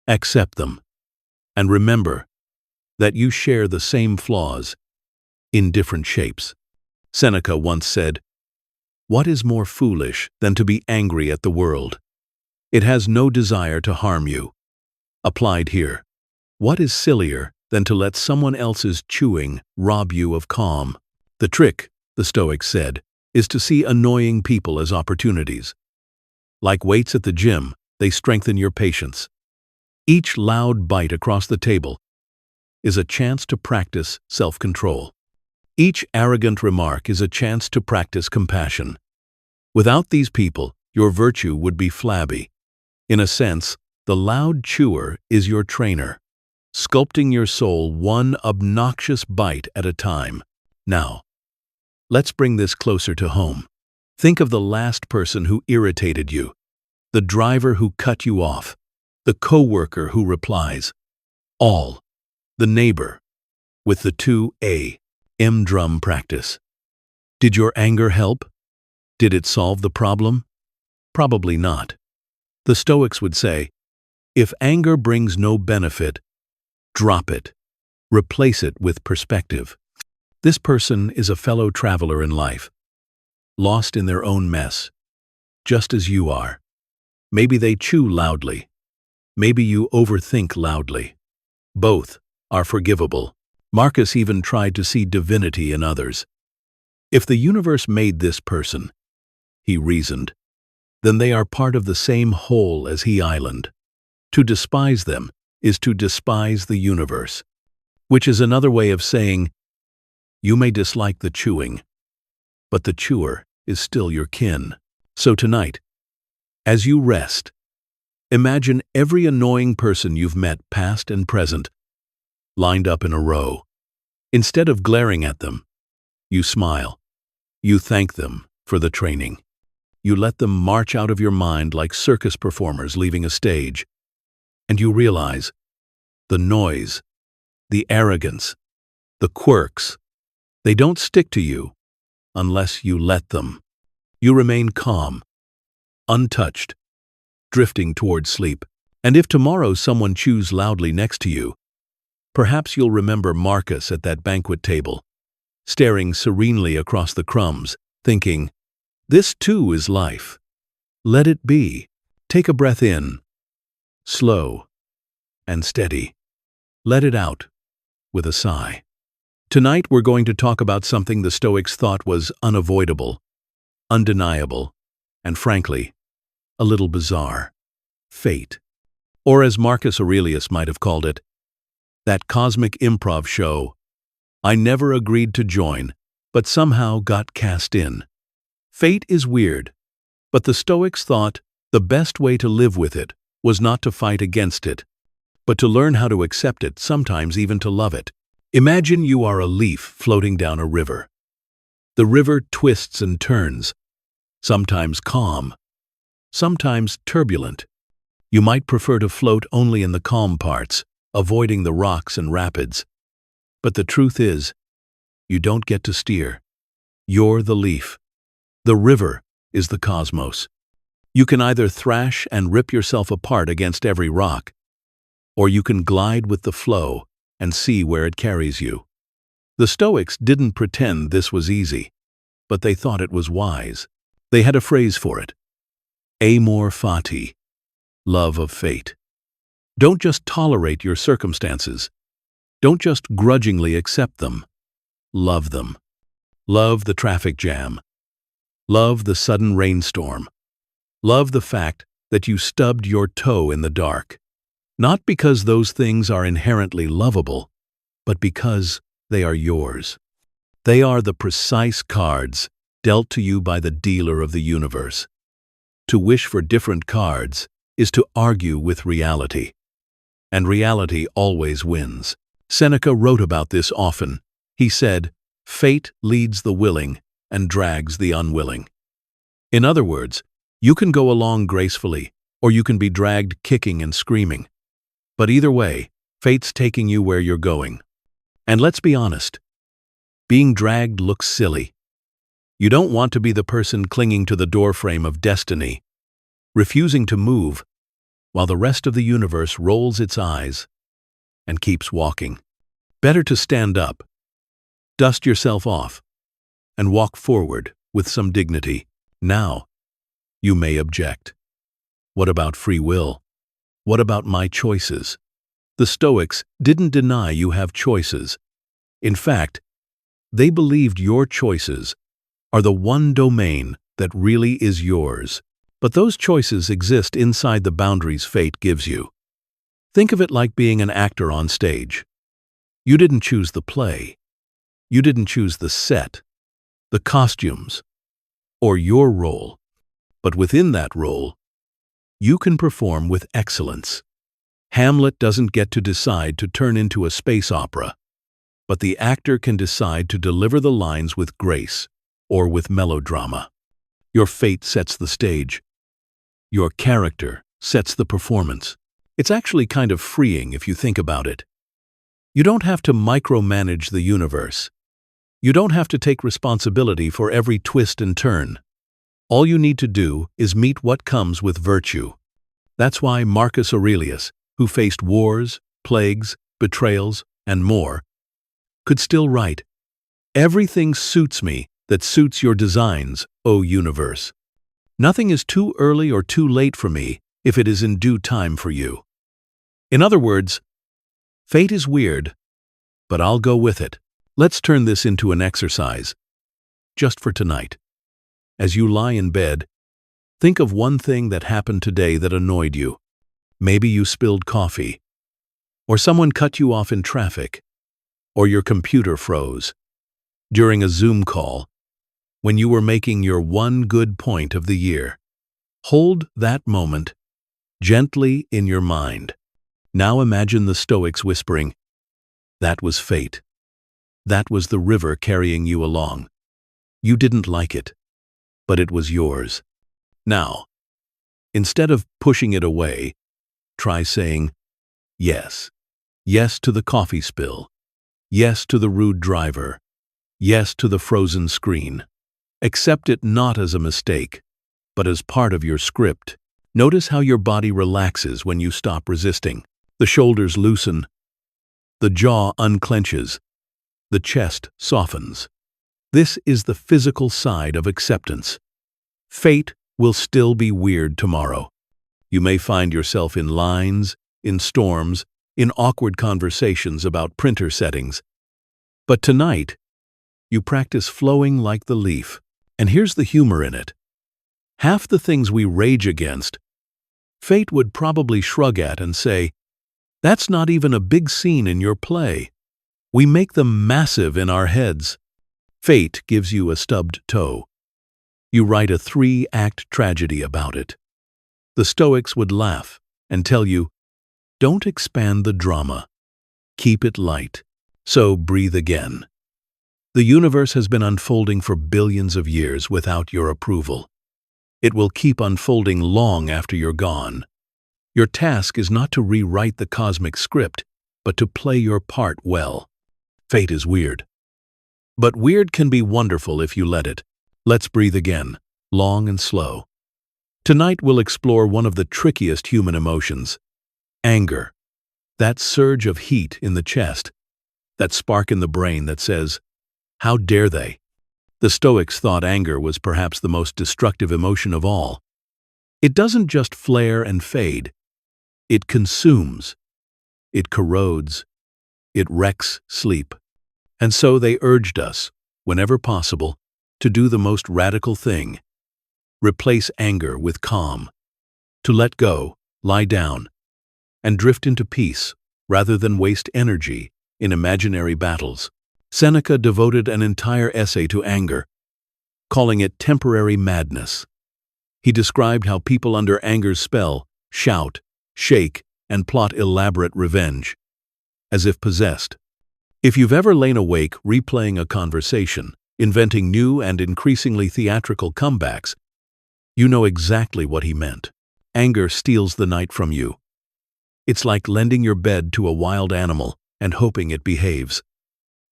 accept them, and remember that you share the same flaws in different shapes. Seneca once said, what is more foolish than to be angry at the world? It has no desire to harm you. Applied here, what is sillier than to let someone else's chewing rob you of calm? The trick, the Stoics said, is to see annoying people as opportunities. Like weights at the gym, they strengthen your patience. Each loud bite across the table is a chance to practice self-control. Each arrogant remark is a chance to practice compassion. Without these people, your virtue would be flabby. In a sense, the loud chewer is your trainer, sculpting your soul one obnoxious bite at a time. Now, let's bring this closer to home. Think of the last person who irritated you, the driver who cut you off, the coworker who replies, all, the neighbor, with the 2 AM drum practice. Did your anger help? Did it solve the problem? Probably not. The Stoics would say, if anger brings no benefit, drop it. Replace it with perspective. This person is a fellow traveler in life, lost in their own mess, just as you are. Maybe they chew loudly. Maybe you overthink loudly. Both are forgivable. Marcus even tried to see divinity in others. If the universe made this person, he reasoned, then they are part of the same whole as he island. To despise them is to despise the universe, which is another way of saying, you may dislike the chewing, but the chewer is still your kin. So tonight, as you rest, imagine every annoying person you've met, past and present, lined up in a row. Instead of glaring at them, you smile. You thank them for the training. You let them march out of your mind like circus performers leaving a stage. And you realize the noise, the arrogance, the quirks, they don't stick to you unless you let them. You remain calm, untouched, drifting toward sleep. And if tomorrow someone chews loudly next to you, perhaps you'll remember Marcus at that banquet table, staring serenely across the crumbs, thinking, this too is life. Let it be. Take a breath in, slow and steady. Let it out with a sigh. Tonight we're going to talk about something the Stoics thought was unavoidable, undeniable, and frankly, a little bizarre. Fate. Or as Marcus Aurelius might have called it, that cosmic improv show I never agreed to join, but somehow got cast in. Fate is weird, but the Stoics thought the best way to live with it was not to fight against it, but to learn how to accept it, sometimes even to love it. Imagine you are a leaf floating down a river. The river twists and turns, sometimes calm, sometimes turbulent. You might prefer to float only in the calm parts, avoiding the rocks and rapids. But the truth is, you don't get to steer. You're the leaf. The river is the cosmos. You can either thrash and rip yourself apart against every rock, or you can glide with the flow and see where it carries you. The Stoics didn't pretend this was easy, but they thought it was wise. They had a phrase for it. Amor fati, love of fate. Don't just tolerate your circumstances. Don't just grudgingly accept them. Love them. Love the traffic jam. Love the sudden rainstorm. Love the fact that you stubbed your toe in the dark. Not because those things are inherently lovable, but because they are yours. They are the precise cards dealt to you by the dealer of the universe. To wish for different cards is to argue with reality. And reality always wins. Seneca wrote about this often. He said, fate leads the willing and drags the unwilling. In other words, you can go along gracefully, or you can be dragged kicking and screaming. But either way, fate's taking you where you're going. And let's be honest, being dragged looks silly. You don't want to be the person clinging to the doorframe of destiny, refusing to move, while the rest of the universe rolls its eyes and keeps walking. Better to stand up, dust yourself off, and walk forward with some dignity. Now, you may object. What about free will? What about my choices? The Stoics didn't deny you have choices. In fact, they believed your choices are the one domain that really is yours. But those choices exist inside the boundaries fate gives you. Think of it like being an actor on stage. You didn't choose the play. You didn't choose the set, the costumes, or your role. But within that role, you can perform with excellence. Hamlet doesn't get to decide to turn into a space opera, but the actor can decide to deliver the lines with grace or with melodrama. Your fate sets the stage. Your character sets the performance. It's actually kind of freeing if you think about it. You don't have to micromanage the universe. You don't have to take responsibility for every twist and turn. All you need to do is meet what comes with virtue. That's why Marcus Aurelius, who faced wars, plagues, betrayals, and more, could still write, "Everything suits me that suits your designs, O universe. Nothing is too early or too late for me if it is in due time for you." In other words, fate is weird, but I'll go with it. Let's turn this into an exercise, just for tonight. As you lie in bed, think of one thing that happened today that annoyed you. Maybe you spilled coffee, or someone cut you off in traffic, or your computer froze during a Zoom call when you were making your one good point of the year. Hold that moment gently in your mind. Now imagine the Stoics whispering, "That was fate. That was the river carrying you along. You didn't like it, but it was yours." Now, instead of pushing it away, try saying, "Yes. Yes to the coffee spill. Yes to the rude driver. Yes to the frozen screen." Accept it not as a mistake, but as part of your script. Notice how your body relaxes when you stop resisting. The shoulders loosen. The jaw unclenches. The chest softens. This is the physical side of acceptance. Fate will still be weird tomorrow. You may find yourself in lines, in storms, in awkward conversations about printer settings. But tonight, you practice flowing like the leaf. And here's the humor in it. Half the things we rage against, fate would probably shrug at and say, "That's not even a big scene in your play." We make them massive in our heads. Fate gives you a stubbed toe. You write a 3-act tragedy about it. The Stoics would laugh and tell you, "Don't expand the drama. Keep it light." So breathe again. The universe has been unfolding for billions of years without your approval. It will keep unfolding long after you're gone. Your task is not to rewrite the cosmic script, but to play your part well. Fate is weird. But weird can be wonderful if you let it. Let's breathe again, long and slow. Tonight we'll explore one of the trickiest human emotions, anger. That surge of heat in the chest, that spark in the brain that says, "How dare they?" The Stoics thought anger was perhaps the most destructive emotion of all. It doesn't just flare and fade. It consumes. It corrodes. It wrecks sleep. And so they urged us, whenever possible, to do the most radical thing. Replace anger with calm. To let go, lie down, and drift into peace rather than waste energy in imaginary battles. Seneca devoted an entire essay to anger, calling it temporary madness. He described how people under anger's spell shout, shake, and plot elaborate revenge, as if possessed. If you've ever lain awake replaying a conversation, inventing new and increasingly theatrical comebacks, you know exactly what he meant. Anger steals the night from you. It's like lending your bed to a wild animal and hoping it behaves.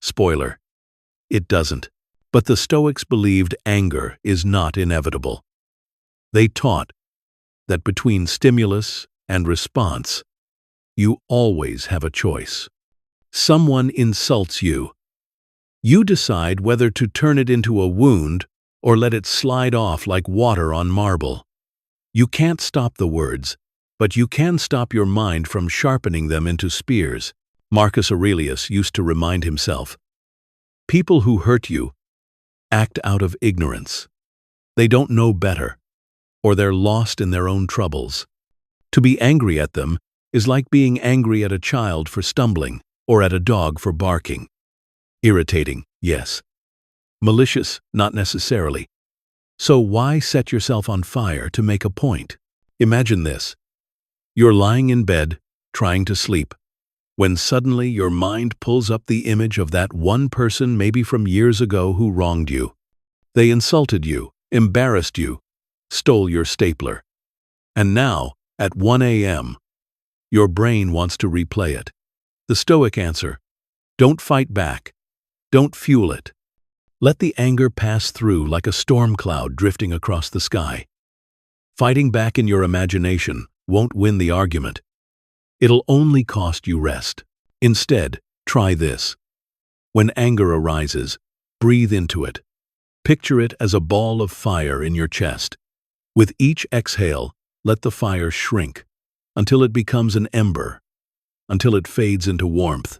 Spoiler: it doesn't. But the Stoics believed anger is not inevitable. They taught that between stimulus and response, you always have a choice. Someone insults you. You decide whether to turn it into a wound or let it slide off like water on marble. You can't stop the words, but you can stop your mind from sharpening them into spears. Marcus Aurelius used to remind himself, "People who hurt you act out of ignorance. They don't know better, or they're lost in their own troubles. To be angry at them is like being angry at a child for stumbling or at a dog for barking. Irritating, Yes. Malicious, not necessarily. So why set yourself on fire to make a point? Imagine this. You're lying in bed, trying to sleep, when suddenly your mind pulls up the image of that one person maybe from years ago who wronged you. They insulted you, embarrassed you, stole your stapler. And now, at 1 a.m., your brain wants to replay it. The Stoic answer: don't fight back. Don't fuel it. Let the anger pass through like a storm cloud drifting across the sky. Fighting back in your imagination won't win the argument. It'll only cost you rest. Instead, try this. When anger arises, breathe into it. Picture it as a ball of fire in your chest. With each exhale, let the fire shrink until it becomes an ember, until it fades into warmth.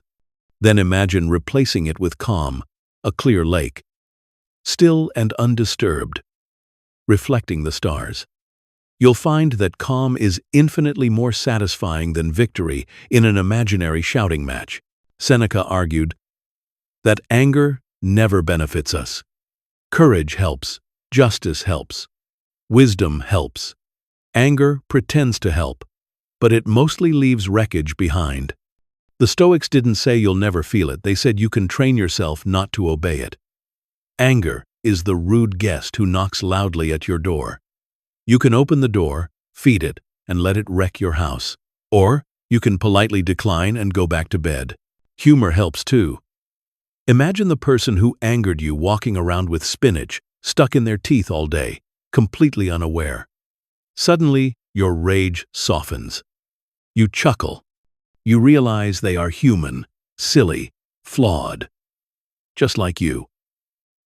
Then imagine replacing it with calm, a clear lake, still and undisturbed, reflecting the stars. You'll find that calm is infinitely more satisfying than victory in an imaginary shouting match. Seneca argued that anger never benefits us. Courage helps, justice helps, wisdom helps. Anger pretends to help, but it mostly leaves wreckage behind. The Stoics didn't say you'll never feel it, they said you can train yourself not to obey it. Anger is the rude guest who knocks loudly at your door. You can open the door, feed it, and let it wreck your house. Or you can politely decline and go back to bed. Humor helps too. Imagine the person who angered you walking around with spinach stuck in their teeth all day, completely unaware. Suddenly, your rage softens. You chuckle. You realize they are human, silly, flawed, just like you.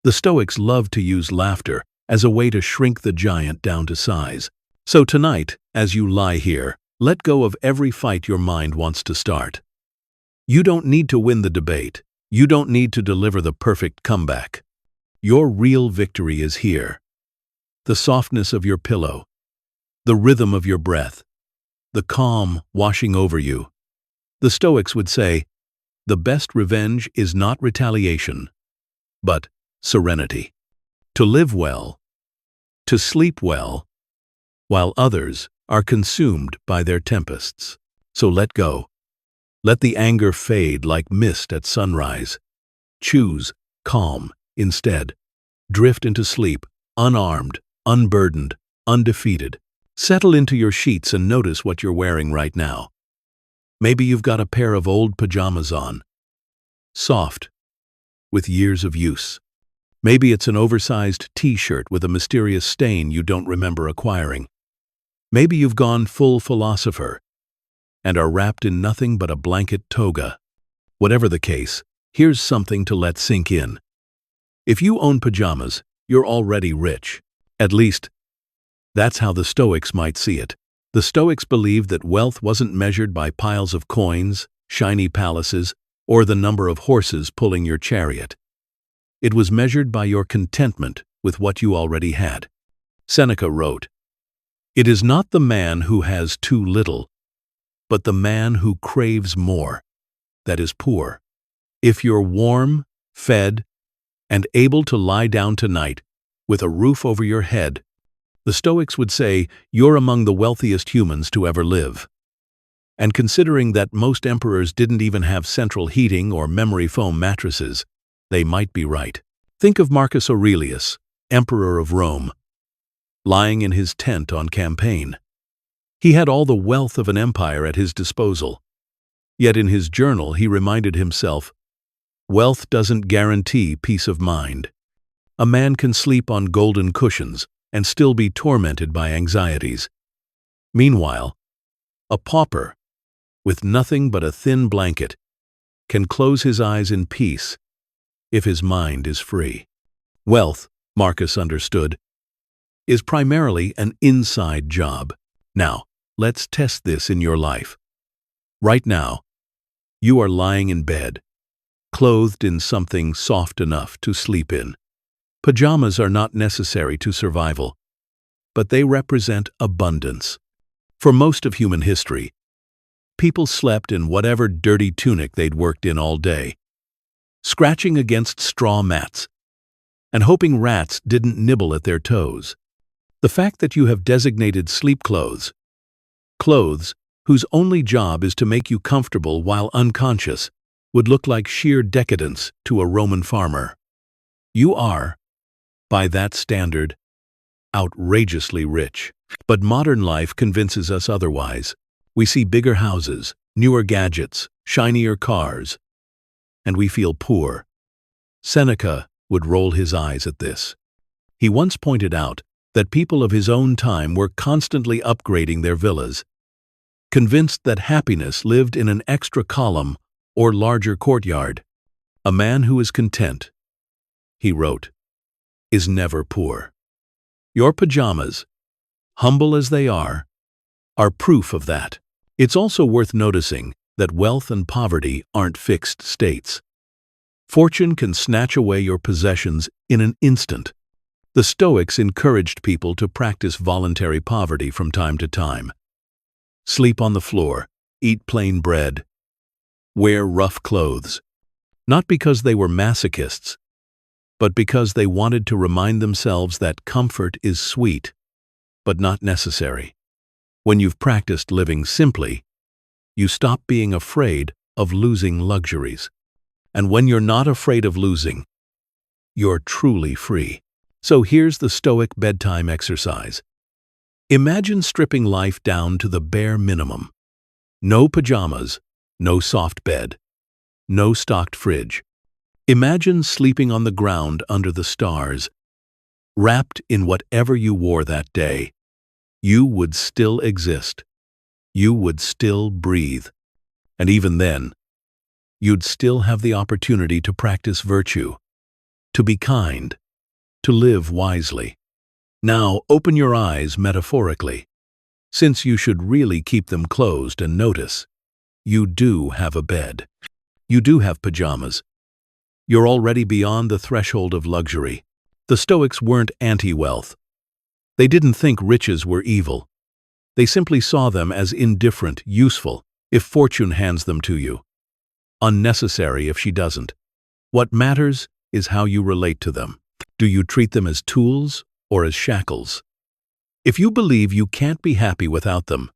The Stoics love to use laughter as a way to shrink the giant down to size. So tonight, as you lie here, let go of every fight your mind wants to start. You don't need to win the debate. You don't need to deliver the perfect comeback. Your real victory is here. The softness of your pillow, the rhythm of your breath, the calm washing over you. The Stoics would say, the best revenge is not retaliation, but serenity. To live well, to sleep well, while others are consumed by their tempests. So let go. Let the anger fade like mist at sunrise. Choose calm instead. Drift into sleep, unarmed, unburdened, undefeated. Settle into your sheets and notice what you're wearing right now. Maybe you've got a pair of old pajamas on, soft, with years of use. Maybe it's an oversized t-shirt with a mysterious stain you don't remember acquiring. Maybe you've gone full philosopher and are wrapped in nothing but a blanket toga. Whatever the case, here's something to let sink in. If you own pajamas, you're already rich. At least, that's how the Stoics might see it. The Stoics believed that wealth wasn't measured by piles of coins, shiny palaces, or the number of horses pulling your chariot. It was measured by your contentment with what you already had. Seneca wrote, "It is not the man who has too little, but the man who craves more, that is poor." If you're warm, fed, and able to lie down tonight with a roof over your head, the Stoics would say you're among the wealthiest humans to ever live. And considering that most emperors didn't even have central heating or memory foam mattresses, they might be right. Think of Marcus Aurelius, emperor of Rome, lying in his tent on campaign. He had all the wealth of an empire at his disposal. Yet in his journal he reminded himself, wealth doesn't guarantee peace of mind. A man can sleep on golden cushions and still be tormented by anxieties. Meanwhile, a pauper, with nothing but a thin blanket, can close his eyes in peace if his mind is free. Wealth, Marcus understood, is primarily an inside job. Now, let's test this in your life. Right now, you are lying in bed, clothed in something soft enough to sleep in. Pajamas are not necessary to survival, but they represent abundance. For most of human history, people slept in whatever dirty tunic they'd worked in all day. scratching against straw mats, and hoping rats didn't nibble at their toes. The fact that you have designated sleep clothes, clothes whose only job is to make you comfortable while unconscious, would look like sheer decadence to a Roman farmer. You are, by that standard, outrageously rich. But modern life convinces us otherwise. We see bigger houses, newer gadgets, shinier cars, and we feel poor. Seneca would roll his eyes at this. He once pointed out that people of his own time were constantly upgrading their villas, convinced that happiness lived in an extra column or larger courtyard. A man who is content, he wrote, is never poor. Your pajamas, humble as they are proof of that. It's also worth noticing that wealth and poverty aren't fixed states. Fortune can snatch away your possessions in an instant. The Stoics encouraged people to practice voluntary poverty from time to time. Sleep on the floor, eat plain bread, wear rough clothes, not because they were masochists, but because they wanted to remind themselves that comfort is sweet, but not necessary. When you've practiced living simply, you stop being afraid of losing luxuries. And when you're not afraid of losing, you're truly free. So here's the Stoic bedtime exercise. Imagine stripping life down to the bare minimum. No pajamas, no soft bed, no stocked fridge. Imagine sleeping on the ground under the stars, wrapped in whatever you wore that day. You would still exist. You would still breathe. And even then, you'd still have the opportunity to practice virtue, to be kind, to live wisely. Now open your eyes metaphorically, since you should really keep them closed, and notice, you do have a bed. You do have pajamas. You're already beyond the threshold of luxury. The Stoics weren't anti-wealth. They didn't think riches were evil. They simply saw them as indifferent, useful, if fortune hands them to you, unnecessary if she doesn't. What matters is how you relate to them. Do you treat them as tools or as shackles? If you believe you can't be happy without them,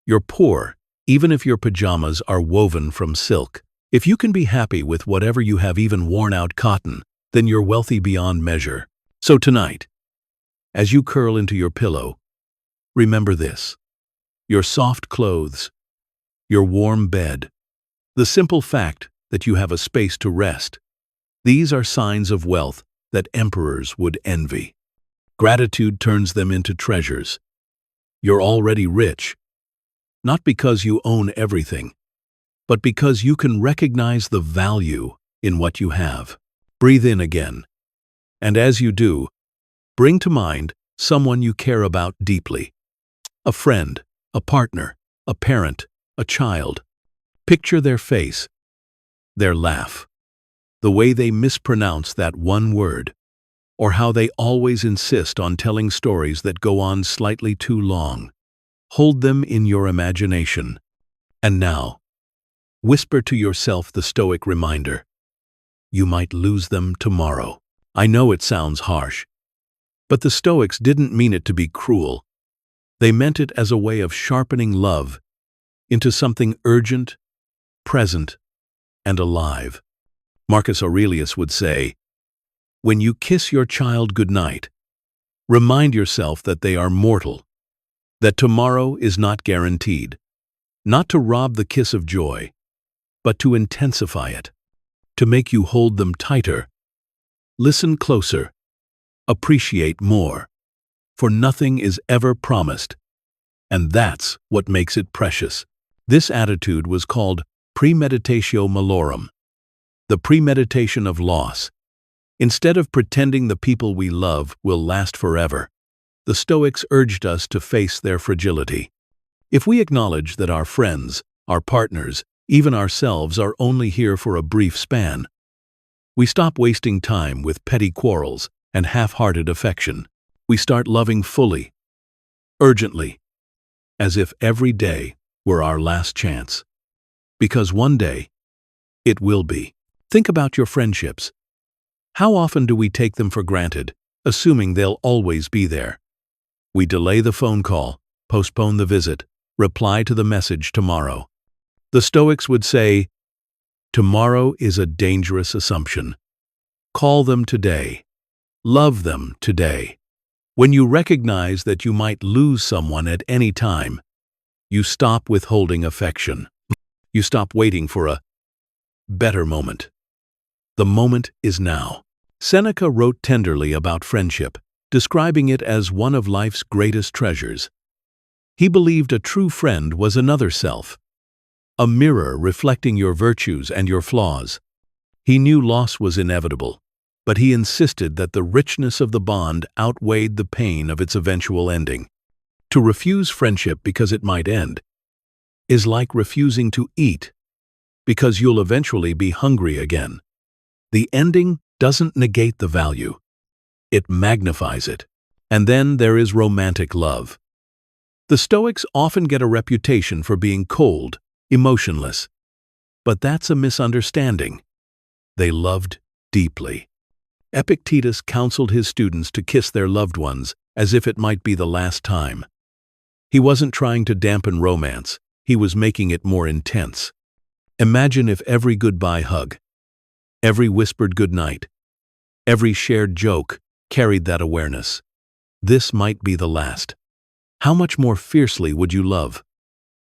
you're poor, even if your pajamas are woven from silk. If you can be happy with whatever you have, even worn-out cotton, then you're wealthy beyond measure. So tonight, as you curl into your pillow, remember this: your soft clothes, your warm bed, the simple fact that you have a space to rest. These are signs of wealth that emperors would envy. Gratitude turns them into treasures. You're already rich, not because you own everything, but because you can recognize the value in what you have. Breathe in again, and as you do, bring to mind someone you care about deeply. A friend, a partner, a parent, a child. Picture their face, their laugh, the way they mispronounce that one word, or how they always insist on telling stories that go on slightly too long. Hold them in your imagination. And now, whisper to yourself the Stoic reminder: you might lose them tomorrow. I know it sounds harsh, but the Stoics didn't mean it to be cruel. They meant it as a way of sharpening love into something urgent, present, and alive. Marcus Aurelius would say, when you kiss your child goodnight, remind yourself that they are mortal, that tomorrow is not guaranteed, not to rob the kiss of joy, but to intensify it, to make you hold them tighter, listen closer, appreciate more, for nothing is ever promised, and that's what makes it precious. This attitude was called premeditatio malorum, the premeditation of loss. Instead of pretending the people we love will last forever, the Stoics urged us to face their fragility. If we acknowledge that our friends, our partners, even ourselves are only here for a brief span, we stop wasting time with petty quarrels and half-hearted affection. We start loving fully, urgently, as if every day were our last chance. Because one day, it will be. Think about your friendships. How often do we take them for granted, assuming they'll always be there? We delay the phone call, postpone the visit, reply to the message tomorrow. The Stoics would say, tomorrow is a dangerous assumption. Call them today. Love them today. When you recognize that you might lose someone at any time, you stop withholding affection. You stop waiting for a better moment. The moment is now. Seneca wrote tenderly about friendship, describing it as one of life's greatest treasures. He believed a true friend was another self, a mirror reflecting your virtues and your flaws. He knew loss was inevitable, but he insisted that the richness of the bond outweighed the pain of its eventual ending. To refuse friendship because it might end is like refusing to eat because you'll eventually be hungry again. The ending doesn't negate the value. It magnifies it. And then there is romantic love. The Stoics often get a reputation for being cold, emotionless. But that's a misunderstanding. They loved deeply. Epictetus counseled his students to kiss their loved ones as if it might be the last time. He wasn't trying to dampen romance, he was making it more intense. Imagine if every goodbye hug, every whispered goodnight, every shared joke carried that awareness. This might be the last. How much more fiercely would you love?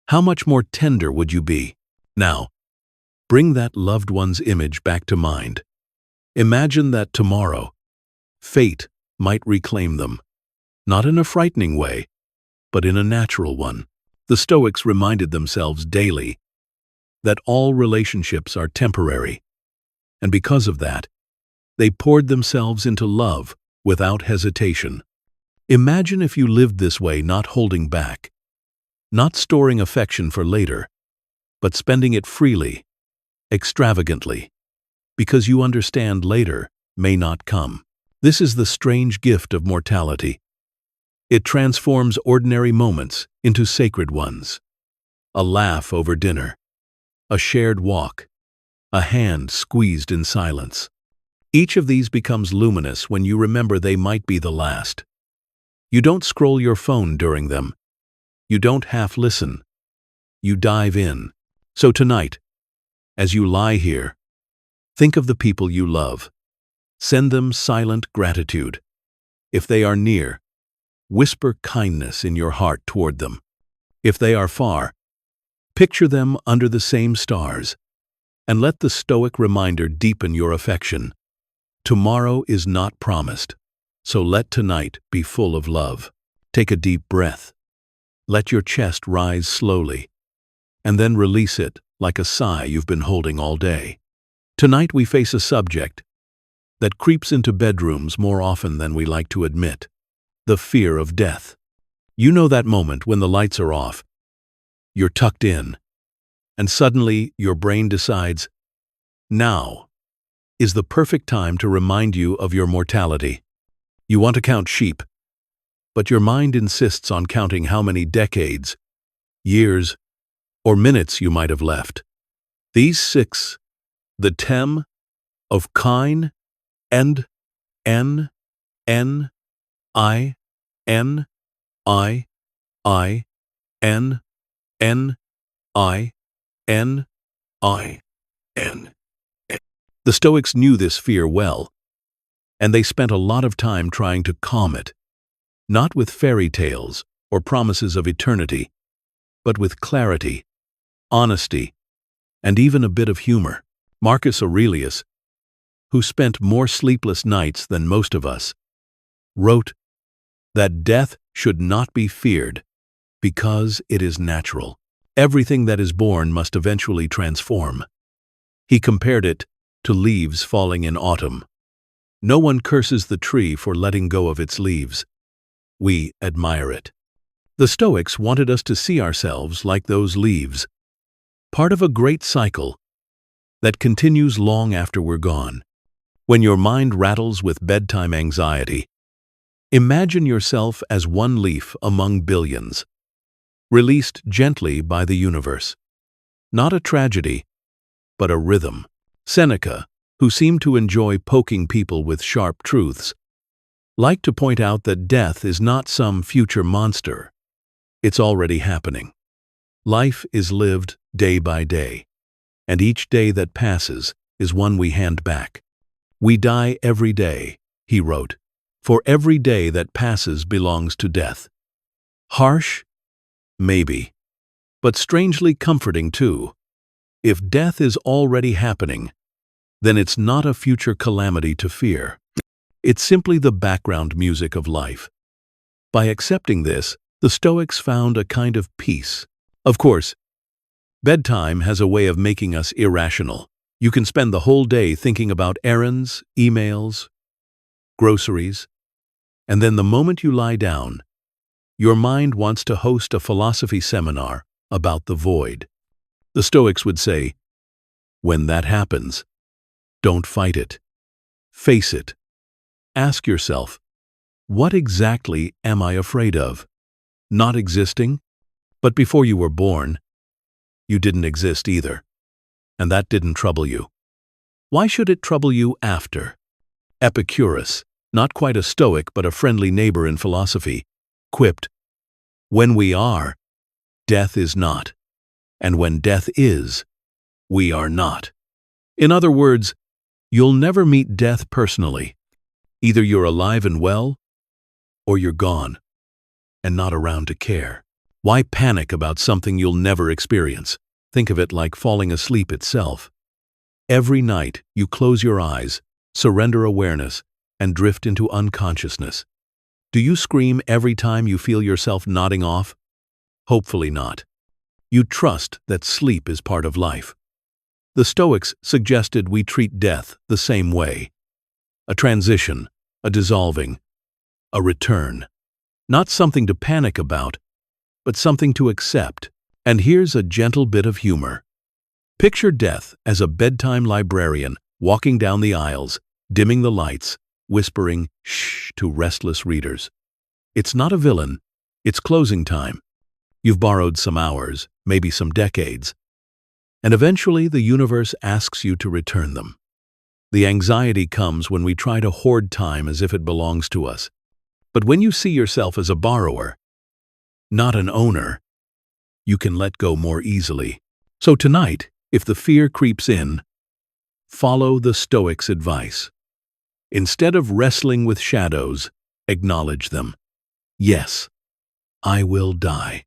How much more tender would you be? Now, bring that loved one's image back to mind. Imagine that tomorrow, fate might reclaim them, not in a frightening way, but in a natural one. The Stoics reminded themselves daily that all relationships are temporary, and because of that, they poured themselves into love without hesitation. Imagine if you lived this way, not holding back, not storing affection for later, but spending it freely, extravagantly, because you understand later may not come. This is the strange gift of mortality. It transforms ordinary moments into sacred ones. A laugh over dinner, a shared walk, a hand squeezed in silence. Each of these becomes luminous when you remember they might be the last. You don't scroll your phone during them. You don't half listen. You dive in. So tonight, as you lie here, think of the people you love. Send them silent gratitude. If they are near, whisper kindness in your heart toward them. If they are far, picture them under the same stars, and let the Stoic reminder deepen your affection. Tomorrow is not promised, so let tonight be full of love. Take a deep breath. Let your chest rise slowly, and then release it like a sigh you've been holding all day. Tonight we face a subject that creeps into bedrooms more often than we like to admit: the fear of death. You know that moment when the lights are off, you're tucked in, and suddenly your brain decides, now is the perfect time to remind you of your mortality. You want to count sheep, but your mind insists on counting how many decades, years, or minutes you might have left. These six, the tem of kine, and n, n, I, n, I, n, n, I, n, I, n. The Stoics knew this fear well, and they spent a lot of time trying to calm it, not with fairy tales or promises of eternity, but with clarity, honesty, and even a bit of humor. Marcus Aurelius, who spent more sleepless nights than most of us, wrote that death should not be feared because it is natural. Everything that is born must eventually transform. He compared it to leaves falling in autumn. No one curses the tree for letting go of its leaves. We admire it. The Stoics wanted us to see ourselves like those leaves, part of a great cycle that continues long after we're gone. When your mind rattles with bedtime anxiety, imagine yourself as one leaf among billions, released gently by the universe. Not a tragedy, but a rhythm. Seneca, who seem to enjoy poking people with sharp truths, like to point out that death is not some future monster. It's already happening. Life is lived day by day, and each day that passes is one we hand back. We die every day, he wrote, for every day that passes belongs to death. Harsh? Maybe. But strangely comforting too. If death is already happening, then it's not a future calamity to fear. It's simply the background music of life. By accepting this, the Stoics found a kind of peace. Of course, bedtime has a way of making us irrational. You can spend the whole day thinking about errands, emails, groceries, and then the moment you lie down, your mind wants to host a philosophy seminar about the void. The Stoics would say, when that happens, don't fight it. Face it. Ask yourself, what exactly am I afraid of? Not existing? But before you were born, you didn't exist either. And that didn't trouble you. Why should it trouble you after? Epicurus, not quite a Stoic but a friendly neighbor in philosophy, quipped, when we are, death is not. And when death is, we are not. In other words, you'll never meet death personally. Either you're alive and well, or you're gone, and not around to care. Why panic about something you'll never experience? Think of it like falling asleep itself. Every night, you close your eyes, surrender awareness, and drift into unconsciousness. Do you scream every time you feel yourself nodding off? Hopefully not. You trust that sleep is part of life. The Stoics suggested we treat death the same way. A transition, a dissolving, a return. Not something to panic about, but something to accept. And here's a gentle bit of humor. Picture death as a bedtime librarian walking down the aisles, dimming the lights, whispering shh to restless readers. It's not a villain, it's closing time. You've borrowed some hours, maybe some decades, and eventually the universe asks you to return them. The anxiety comes when we try to hoard time as if it belongs to us. But when you see yourself as a borrower, not an owner, you can let go more easily. So tonight, if the fear creeps in, follow the Stoics' advice. Instead of wrestling with shadows, acknowledge them. Yes, I will die.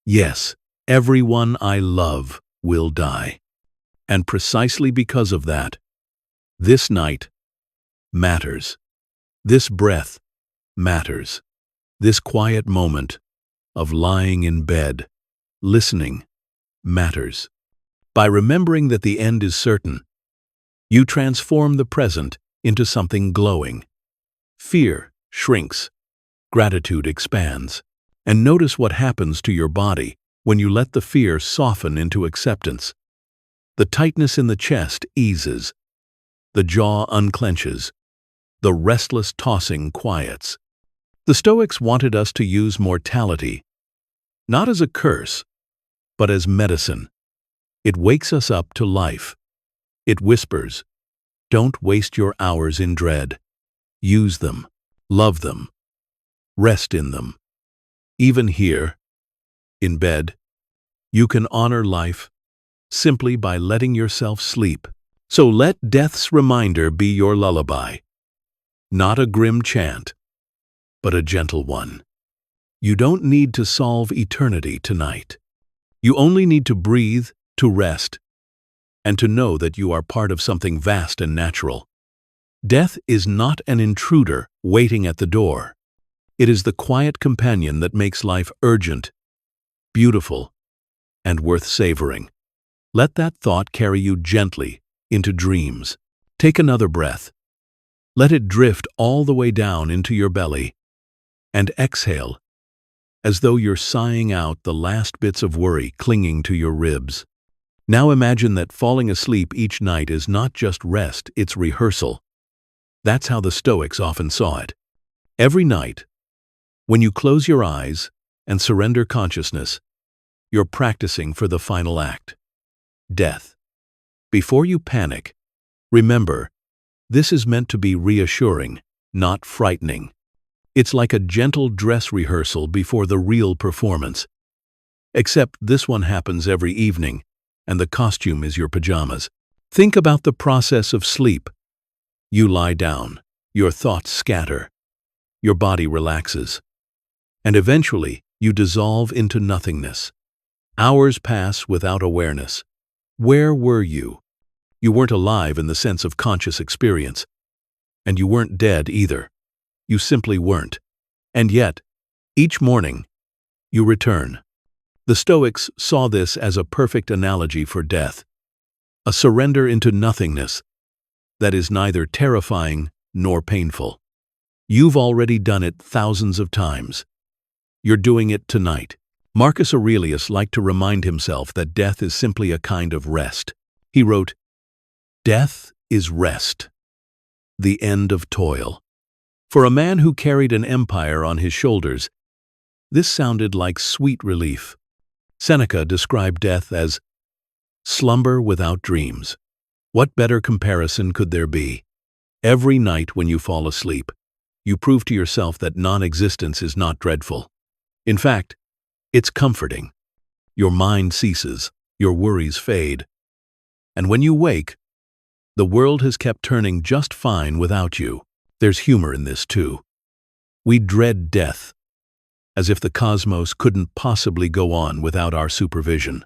Yes, everyone I love will die. And precisely because of that, this night matters. This breath matters. This quiet moment of lying in bed, listening, matters. By remembering that the end is certain, you transform the present into something glowing. Fear shrinks, gratitude expands, and notice what happens to your body when you let the fear soften into acceptance. The tightness in the chest eases, the jaw unclenches, the restless tossing quiets. The Stoics wanted us to use mortality, not as a curse, but as medicine. It wakes us up to life. It whispers, don't waste your hours in dread. Use them, love them, rest in them. Even here, in bed, you can honor life simply by letting yourself sleep. So let death's reminder be your lullaby. Not a grim chant, but a gentle one. You don't need to solve eternity tonight. You only need to breathe, to rest, and to know that you are part of something vast and natural. Death is not an intruder waiting at the door. It is the quiet companion that makes life urgent, beautiful, and worth savoring. Let that thought carry you gently into dreams. Take another breath. Let it drift all the way down into your belly, and exhale, as though you're sighing out the last bits of worry clinging to your ribs. Now imagine that falling asleep each night is not just rest, it's rehearsal. That's how the Stoics often saw it. Every night, when you close your eyes and surrender consciousness, you're practicing for the final act, death. Before you panic, Remember, this is meant to be reassuring, not frightening. It's like a gentle dress rehearsal before the real performance. Except this one happens every evening, and the costume is your pajamas. Think about the process of sleep. You lie down, your thoughts scatter, your body relaxes, and eventually you dissolve into nothingness. Hours pass without awareness. Where were you? You weren't alive in the sense of conscious experience. And you weren't dead either. You simply weren't. And yet, each morning, you return. The Stoics saw this as a perfect analogy for death, a surrender into nothingness that is neither terrifying nor painful. You've already done it thousands of times. You're doing it tonight. Marcus Aurelius liked to remind himself that death is simply a kind of rest. He wrote, "Death is rest, the end of toil." For a man who carried an empire on his shoulders, this sounded like sweet relief. Seneca described death as slumber without dreams. What better comparison could there be? Every night when you fall asleep, you prove to yourself that non-existence is not dreadful. In fact, it's comforting. Your mind ceases, your worries fade. And when you wake, the world has kept turning just fine without you. There's humor in this too. We dread death, as if the cosmos couldn't possibly go on without our supervision.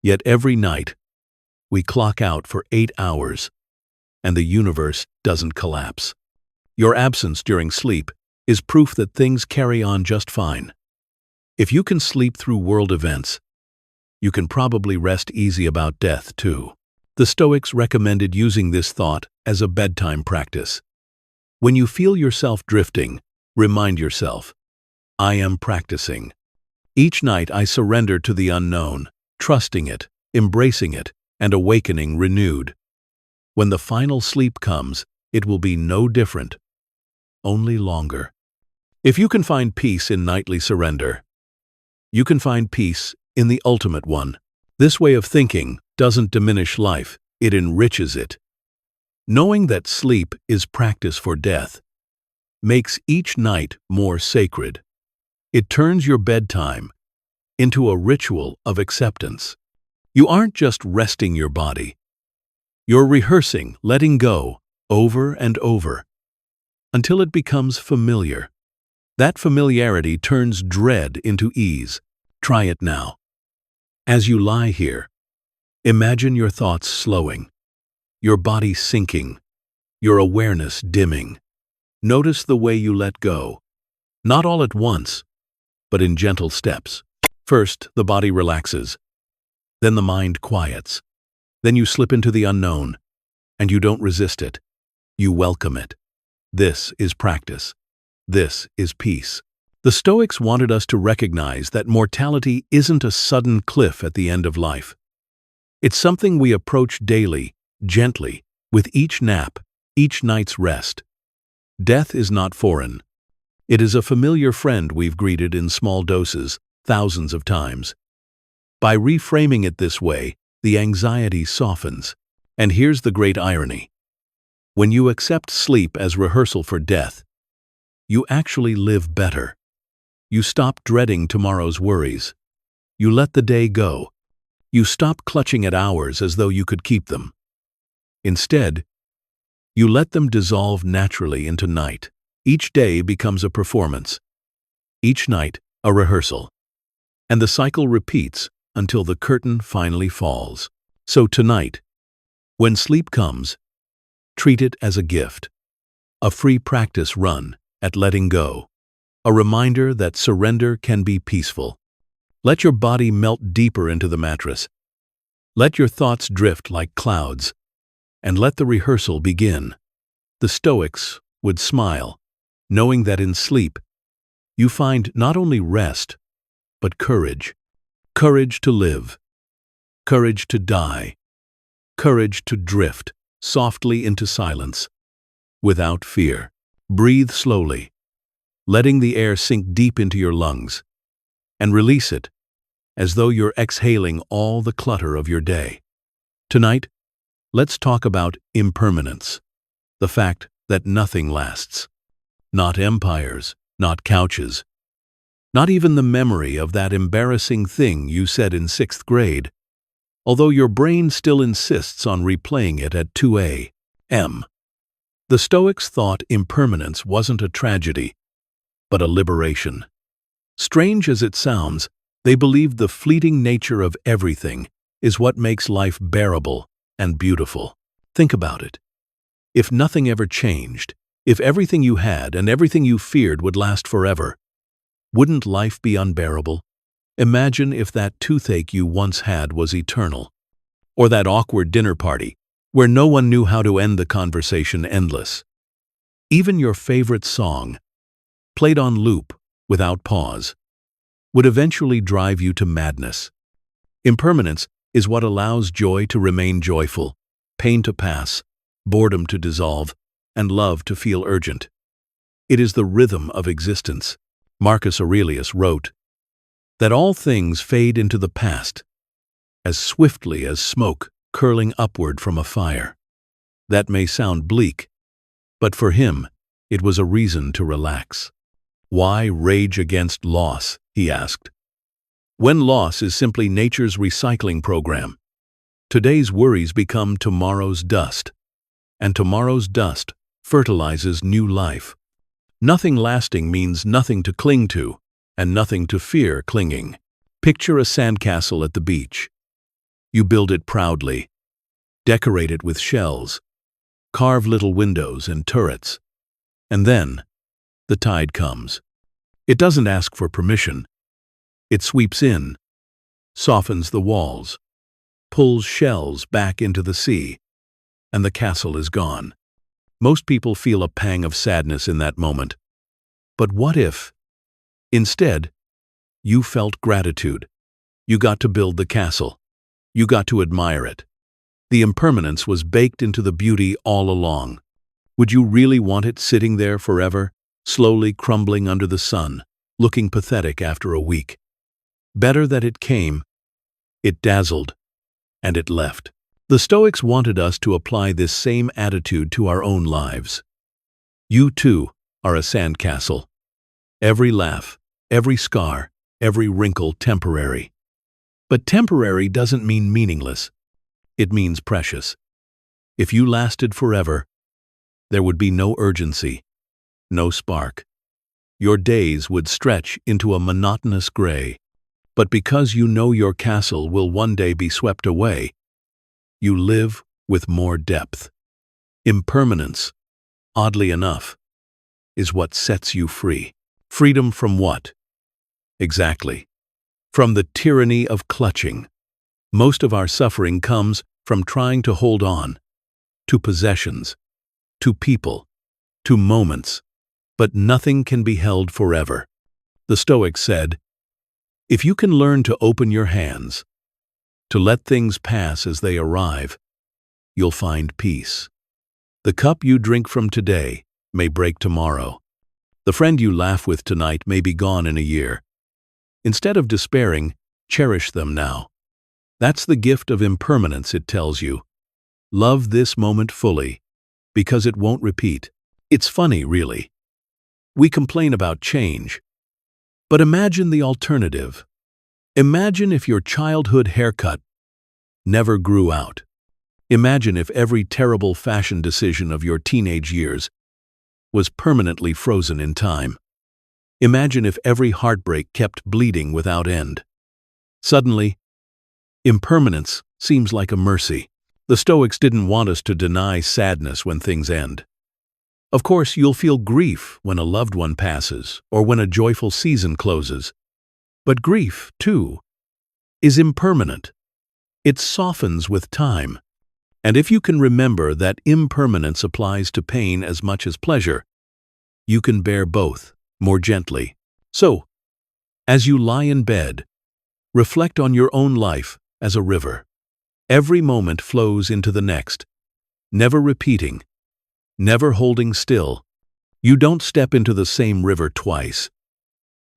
Yet every night, we clock out for 8 hours, and the universe doesn't collapse. Your absence during sleep is proof that things carry on just fine. If you can sleep through world events, you can probably rest easy about death too. The Stoics recommended using this thought as a bedtime practice. When you feel yourself drifting, remind yourself, I am practicing. Each night I surrender to the unknown, trusting it, embracing it, and awakening renewed. When the final sleep comes, it will be no different, only longer. If you can find peace in nightly surrender, you can find peace in the ultimate one. This way of thinking doesn't diminish life, it enriches it. Knowing that sleep is practice for death makes each night more sacred. It turns your bedtime into a ritual of acceptance. You aren't just resting your body. You're rehearsing letting go over and over until it becomes familiar. That familiarity turns dread into ease. Try it now. As you lie here, imagine your thoughts slowing, your body sinking, your awareness dimming. Notice the way you let go, not all at once, but in gentle steps. First, the body relaxes. Then the mind quiets. Then you slip into the unknown, and you don't resist it. You welcome it. This is practice. This is peace. The Stoics wanted us to recognize that mortality isn't a sudden cliff at the end of life. It's something we approach daily, gently, with each nap, each night's rest. Death is not foreign. It is a familiar friend we've greeted in small doses, thousands of times. By reframing it this way, the anxiety softens. And here's the great irony. When you accept sleep as rehearsal for death, you actually live better. You stop dreading tomorrow's worries. You let the day go. You stop clutching at hours as though you could keep them. Instead, you let them dissolve naturally into night. Each day becomes a performance. Each night, a rehearsal. And the cycle repeats until the curtain finally falls. So tonight, when sleep comes, treat it as a gift. A free practice run at letting go. A reminder that surrender can be peaceful. Let your body melt deeper into the mattress. Let your thoughts drift like clouds. And let the rehearsal begin. The Stoics would smile, knowing that in sleep, you find not only rest, but courage. Courage to live. Courage to die. Courage to drift softly into silence. Without fear. Breathe slowly, letting the air sink deep into your lungs, and release it as though you're exhaling all the clutter of your day. Tonight, Let's talk about impermanence, the fact that nothing lasts. Not empires, not couches, not even the memory of that embarrassing thing you said in 6th grade, although your brain still insists on replaying it at 2 a.m. The Stoics thought impermanence wasn't a tragedy, but a liberation. Strange as it sounds, they believed the fleeting nature of everything is what makes life bearable and beautiful. Think about it. If nothing ever changed, if everything you had and everything you feared would last forever, wouldn't life be unbearable? Imagine if that toothache you once had was eternal, or that awkward dinner party where no one knew how to end the conversation endless. Even your favorite song, played on loop without pause, would eventually drive you to madness. Impermanence is what allows joy to remain joyful, pain to pass, boredom to dissolve, and love to feel urgent. It is the rhythm of existence. Marcus Aurelius wrote that all things fade into the past as swiftly as smoke curling upward from a fire. That may sound bleak, but for him, it was a reason to relax. Why rage against loss, he asked, when loss is simply nature's recycling program? Today's worries become tomorrow's dust, and tomorrow's dust fertilizes new life. Nothing lasting means nothing to cling to, and nothing to fear clinging. Picture a sandcastle at the beach. You build it proudly, decorate it with shells, carve little windows and turrets. And then, the tide comes. It doesn't ask for permission. It sweeps in, softens the walls, pulls shells back into the sea, and the castle is gone. Most people feel a pang of sadness in that moment. But what if, instead, you felt gratitude? You got to build the castle. You got to admire it. The impermanence was baked into the beauty all along. Would you really want it sitting there forever, slowly crumbling under the sun, looking pathetic after a week? Better that it came, it dazzled, and it left. The Stoics wanted us to apply this same attitude to our own lives. You too are a sandcastle. Every laugh, every scar, every wrinkle temporary. But temporary doesn't mean meaningless. It means precious. If you lasted forever, there would be no urgency, no spark. Your days would stretch into a monotonous gray. But because you know your castle will one day be swept away, you live with more depth. Impermanence, oddly enough, is what sets you free. Freedom from what? Exactly. From the tyranny of clutching. Most of our suffering comes from trying to hold on to possessions, to people, to moments, but nothing can be held forever. The Stoics said, if you can learn to open your hands, to let things pass as they arrive, you'll find peace. The cup you drink from today may break tomorrow. The friend you laugh with tonight may be gone in a year. Instead of despairing, cherish them now. That's the gift of impermanence, it tells you. Love this moment fully, because it won't repeat. It's funny, really. We complain about change. But imagine the alternative. Imagine if your childhood haircut never grew out. Imagine if every terrible fashion decision of your teenage years was permanently frozen in time. Imagine if every heartbreak kept bleeding without end. Suddenly, impermanence seems like a mercy. The Stoics didn't want us to deny sadness when things end. Of course, you'll feel grief when a loved one passes or when a joyful season closes. But grief, too, is impermanent. It softens with time. And if you can remember that impermanence applies to pain as much as pleasure, you can bear both more gently. So, as you lie in bed, reflect on your own life as a river. Every moment flows into the next, never repeating, never holding still. You don't step into the same river twice,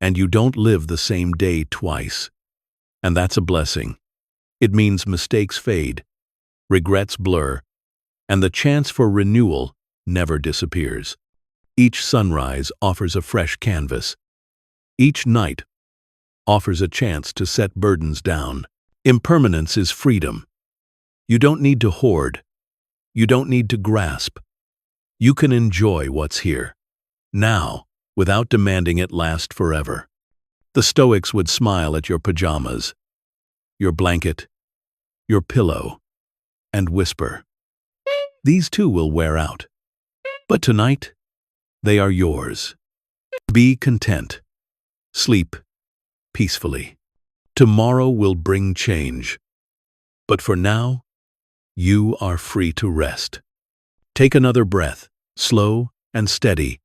and you don't live the same day twice. And that's a blessing. It means mistakes fade, regrets blur, and the chance for renewal never disappears. Each sunrise offers a fresh canvas. Each night offers a chance to set burdens down. Impermanence is freedom. You don't need to hoard. You don't need to grasp. You can enjoy what's here, now, without demanding it last forever. The Stoics would smile at your pajamas, your blanket, your pillow, and whisper, "These too will wear out. But tonight, they are yours. Be content. Sleep peacefully. Tomorrow will bring change. But for now, you are free to rest." Take another breath, slow and steady,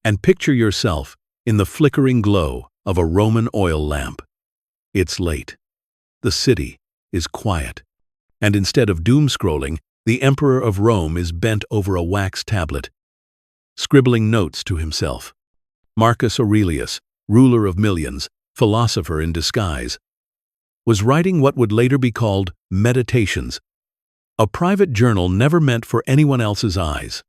and picture yourself in the flickering glow of a Roman oil lamp. It's late. The city is quiet. And instead of doom-scrolling, the Emperor of Rome is bent over a wax tablet, scribbling notes to himself. Marcus Aurelius, ruler of millions, philosopher in disguise, was writing what would later be called Meditations, a private journal never meant for anyone else's eyes.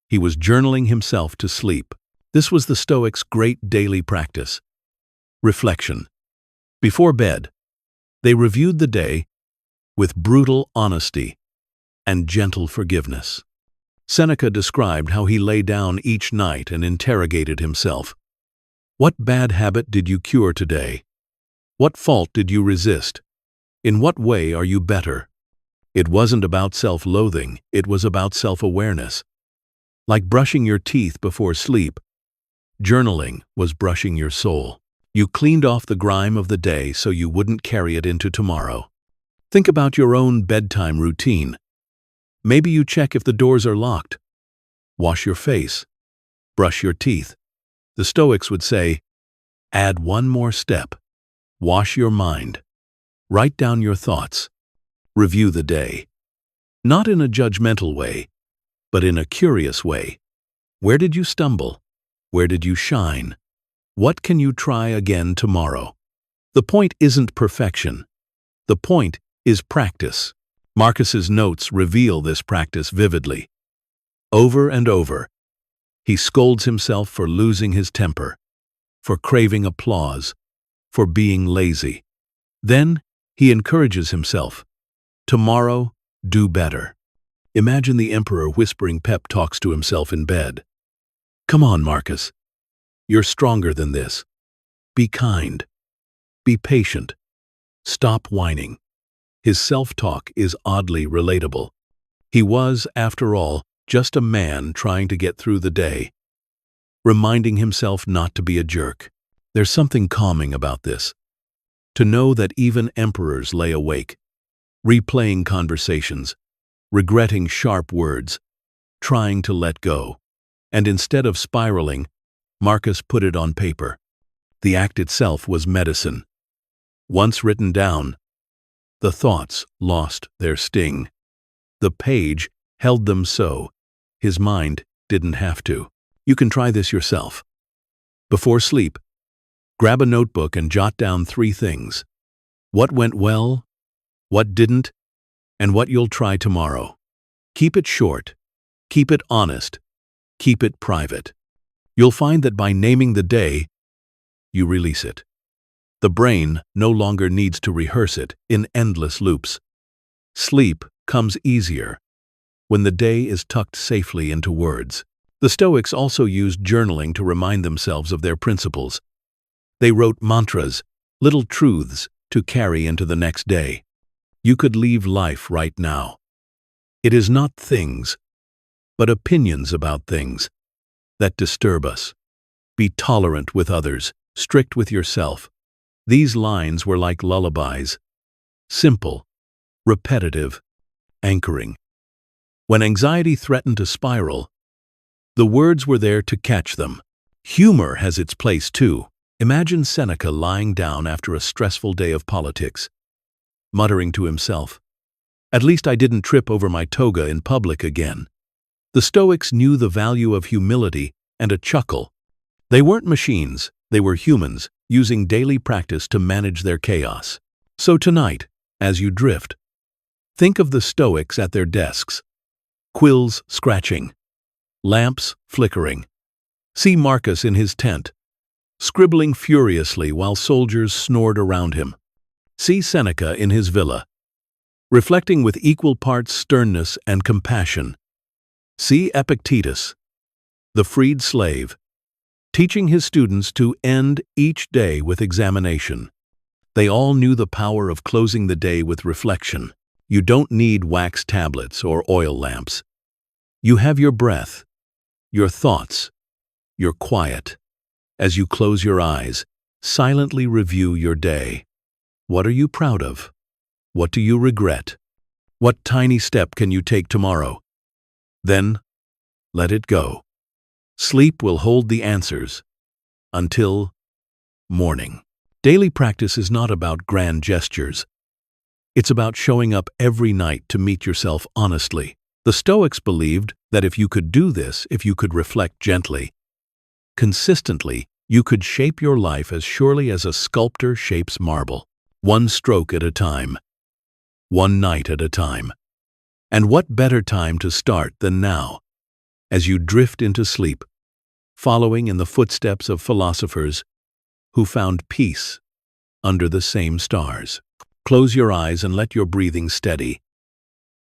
He was journaling himself to sleep. This was the Stoics' great daily practice. Reflection. Before bed, they reviewed the day with brutal honesty and gentle forgiveness. Seneca described how he lay down each night and interrogated himself. What bad habit did you cure today? What fault did you resist? In what way are you better? It wasn't about self-loathing, it was about self-awareness. Like brushing your teeth before sleep, journaling was brushing your soul. You cleaned off the grime of the day so you wouldn't carry it into tomorrow. Think about your own bedtime routine. Maybe you check if the doors are locked. Wash your face. Brush your teeth. The Stoics would say, add one more step. Wash your mind. Write down your thoughts. Review the day. Not in a judgmental way, but in a curious way. Where did you stumble? Where did you shine? What can you try again tomorrow? The point isn't perfection. The point is practice. Marcus's notes reveal this practice vividly. Over and over, he scolds himself for losing his temper, for craving applause, for being lazy. Then he encourages himself. Tomorrow, do better. Imagine the emperor whispering pep talks to himself in bed. Come on, Marcus. You're stronger than this. Be kind. Be patient. Stop whining. His self-talk is oddly relatable. He was, after all, just a man trying to get through the day, reminding himself not to be a jerk. There's something calming about this. To know that even emperors lay awake, replaying conversations, regretting sharp words, trying to let go. And instead of spiraling, Marcus put it on paper. The act itself was medicine. Once written down, the thoughts lost their sting. The page held them so his mind didn't have to. You can try this yourself. Before sleep, grab a notebook and jot down 3 things. What went well, what didn't, and what you'll try tomorrow. Keep it short, keep it honest, keep it private. You'll find that by naming the day, you release it. The brain no longer needs to rehearse it in endless loops. Sleep comes easier when the day is tucked safely into words. The Stoics also used journaling to remind themselves of their principles. They wrote mantras, little truths to carry into the next day. You could leave life right now. It is not things, but opinions about things that disturb us. Be tolerant with others, strict with yourself. These lines were like lullabies, simple, repetitive, anchoring. When anxiety threatened to spiral, the words were there to catch them. Humor has its place too. Imagine Seneca lying down after a stressful day of politics, muttering to himself, "At least I didn't trip over my toga in public again." The Stoics knew the value of humility and a chuckle. They weren't machines, they were humans, using daily practice to manage their chaos. So tonight, as you drift, think of the Stoics at their desks, quills scratching, lamps flickering. See Marcus in his tent, scribbling furiously while soldiers snored around him. See Seneca in his villa, reflecting with equal parts sternness and compassion. See Epictetus, the freed slave, teaching his students to end each day with examination. They all knew the power of closing the day with reflection. You don't need wax tablets or oil lamps. You have your breath, your thoughts, your quiet. As you close your eyes, silently review your day. What are you proud of? What do you regret? What tiny step can you take tomorrow? Then, let it go. Sleep will hold the answers until morning. Daily practice is not about grand gestures. It's about showing up every night to meet yourself honestly. The Stoics believed that if you could do this, if you could reflect gently, consistently, you could shape your life as surely as a sculptor shapes marble, one stroke at a time, one night at a time. And what better time to start than now, as you drift into sleep, following in the footsteps of philosophers who found peace under the same stars. Close your eyes and let your breathing steady.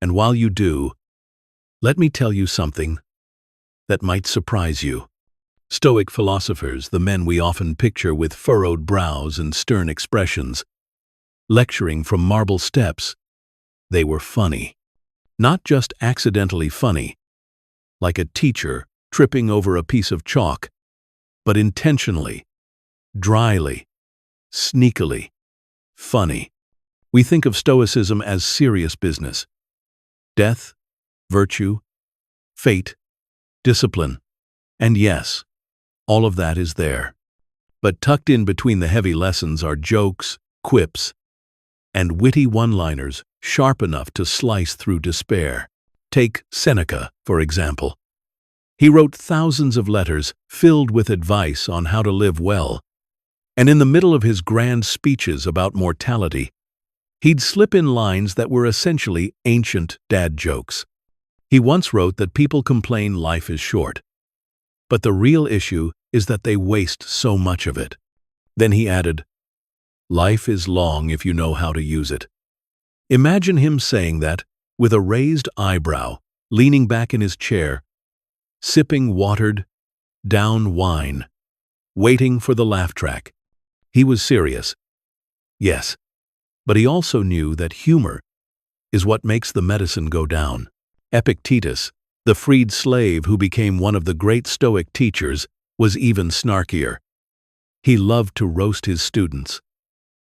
And while you do, let me tell you something that might surprise you. Stoic philosophers, the men we often picture with furrowed brows and stern expressions, lecturing from marble steps, they were funny. Not just accidentally funny, like a teacher tripping over a piece of chalk, but intentionally, dryly, sneakily, funny. We think of Stoicism as serious business. Death, virtue, fate, discipline, and yes, all of that is there. But tucked in between the heavy lessons are jokes, quips, and witty one-liners sharp enough to slice through despair. Take Seneca, for example. He wrote thousands of letters filled with advice on how to live well, and in the middle of his grand speeches about mortality, he'd slip in lines that were essentially ancient dad jokes. He once wrote that people complain life is short, but the real issue is that they waste so much of it. Then he added, "Life is long if you know how to use it." Imagine him saying that, with a raised eyebrow, leaning back in his chair, sipping watered down wine, waiting for the laugh track. He was serious, yes, but he also knew that humor is what makes the medicine go down. Epictetus, the freed slave who became one of the great Stoic teachers, was even snarkier. He loved to roast his students.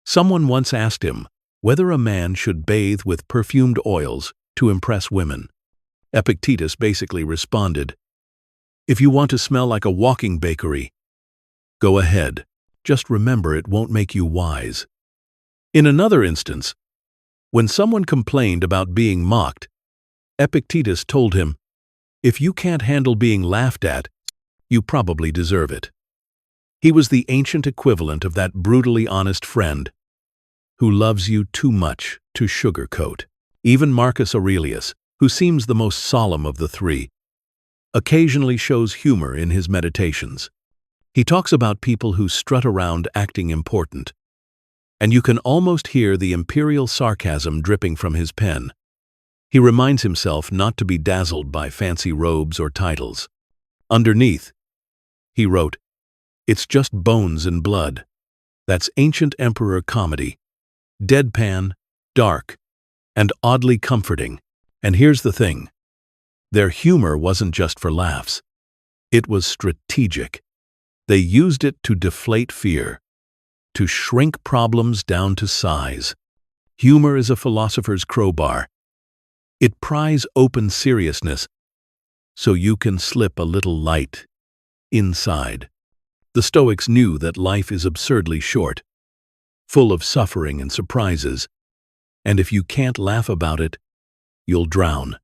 Someone once asked him whether a man should bathe with perfumed oils to impress women. Epictetus basically responded, "If you want to smell like a walking bakery, go ahead. Just remember it won't make you wise." In another instance, when someone complained about being mocked, Epictetus told him, "If you can't handle being laughed at, you probably deserve it." He was the ancient equivalent of that brutally honest friend who loves you too much to sugarcoat. Even Marcus Aurelius, who seems the most solemn of the three, occasionally shows humor in his meditations. He talks about people who strut around acting important, and you can almost hear the imperial sarcasm dripping from his pen. He reminds himself not to be dazzled by fancy robes or titles. Underneath, he wrote, "It's just bones and blood. That's ancient emperor comedy. Deadpan, dark, and oddly comforting." And here's the thing. Their humor wasn't just for laughs. It was strategic. They used it to deflate fear, to shrink problems down to size. Humor is a philosopher's crowbar. It pries open seriousness so you can slip a little light inside. The Stoics knew that life is absurdly short, full of suffering and surprises, and if you can't laugh about it, you'll drown.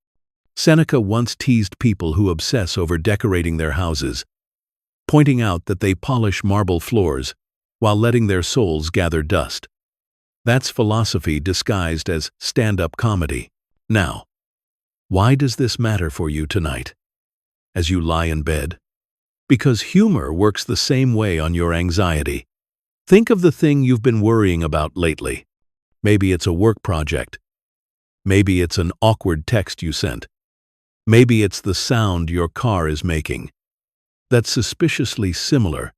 Seneca once teased people who obsess over decorating their houses, pointing out that they polish marble floors while letting their souls gather dust. That's philosophy disguised as stand-up comedy. Now, Why does this matter for you tonight, as you lie in bed? Because humor works the same way on your anxiety. Think of the thing you've been worrying about lately. Maybe it's a work project. Maybe it's an awkward text you sent. Maybe it's the sound your car is making. That's suspiciously similar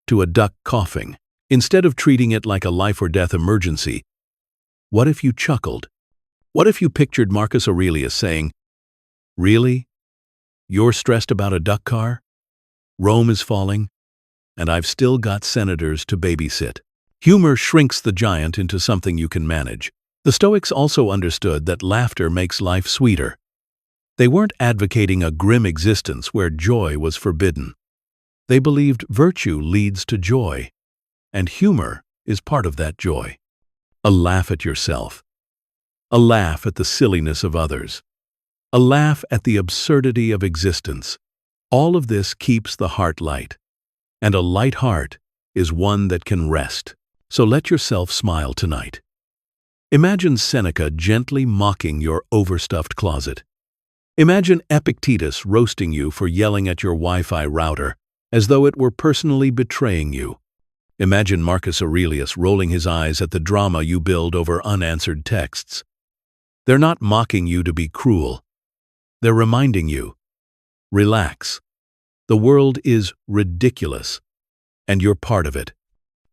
to a duck coughing. Instead of treating it like a life or death emergency, what if you chuckled? What if you pictured Marcus Aurelius saying, "Really? You're stressed about a duck car? Rome is falling, and I've still got senators to babysit." Humor shrinks the giant into something you can manage. The Stoics also understood that laughter makes life sweeter. They weren't advocating a grim existence where joy was forbidden. They believed virtue leads to joy, and humor is part of that joy. A laugh at yourself. A laugh at the silliness of others. A laugh at the absurdity of existence. All of this keeps the heart light, and a light heart is one that can rest. So let yourself smile tonight. Imagine Seneca gently mocking your overstuffed closet. Imagine Epictetus roasting you for yelling at your Wi-Fi router, as though it were personally betraying you. Imagine Marcus Aurelius rolling his eyes at the drama you build over unanswered texts. They're not mocking you to be cruel. They're reminding you, relax. The world is ridiculous, and you're part of it.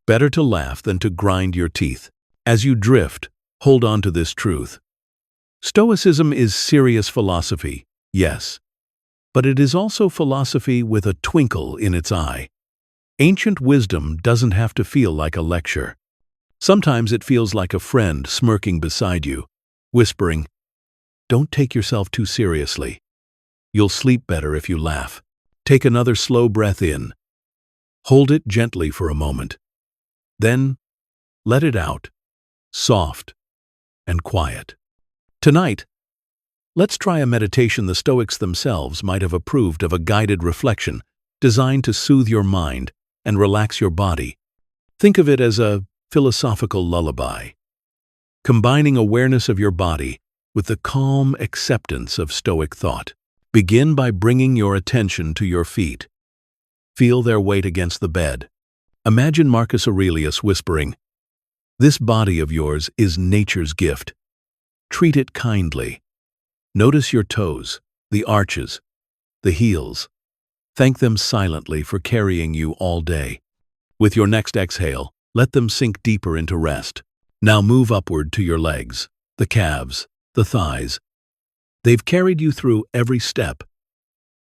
Better to laugh than to grind your teeth. As you drift, hold on to this truth. Stoicism is serious philosophy, yes, but it is also philosophy with a twinkle in its eye. Ancient wisdom doesn't have to feel like a lecture. Sometimes it feels like a friend smirking beside you, whispering, "Don't take yourself too seriously. You'll sleep better if you laugh." Take another slow breath in. Hold it gently for a moment. Then, let it out, soft and quiet. Tonight, let's try a meditation the Stoics themselves might have approved of, a guided reflection designed to soothe your mind and relax your body. Think of it as a philosophical lullaby, combining awareness of your body with the calm acceptance of Stoic thought. Begin by bringing your attention to your feet. Feel their weight against the bed. Imagine Marcus Aurelius whispering, "This body of yours is nature's gift. Treat it kindly. Notice your toes, the arches, the heels. Thank them silently for carrying you all day. With your next exhale, let them sink deeper into rest. Now move upward to your legs, the calves, the thighs. They've carried you through every step,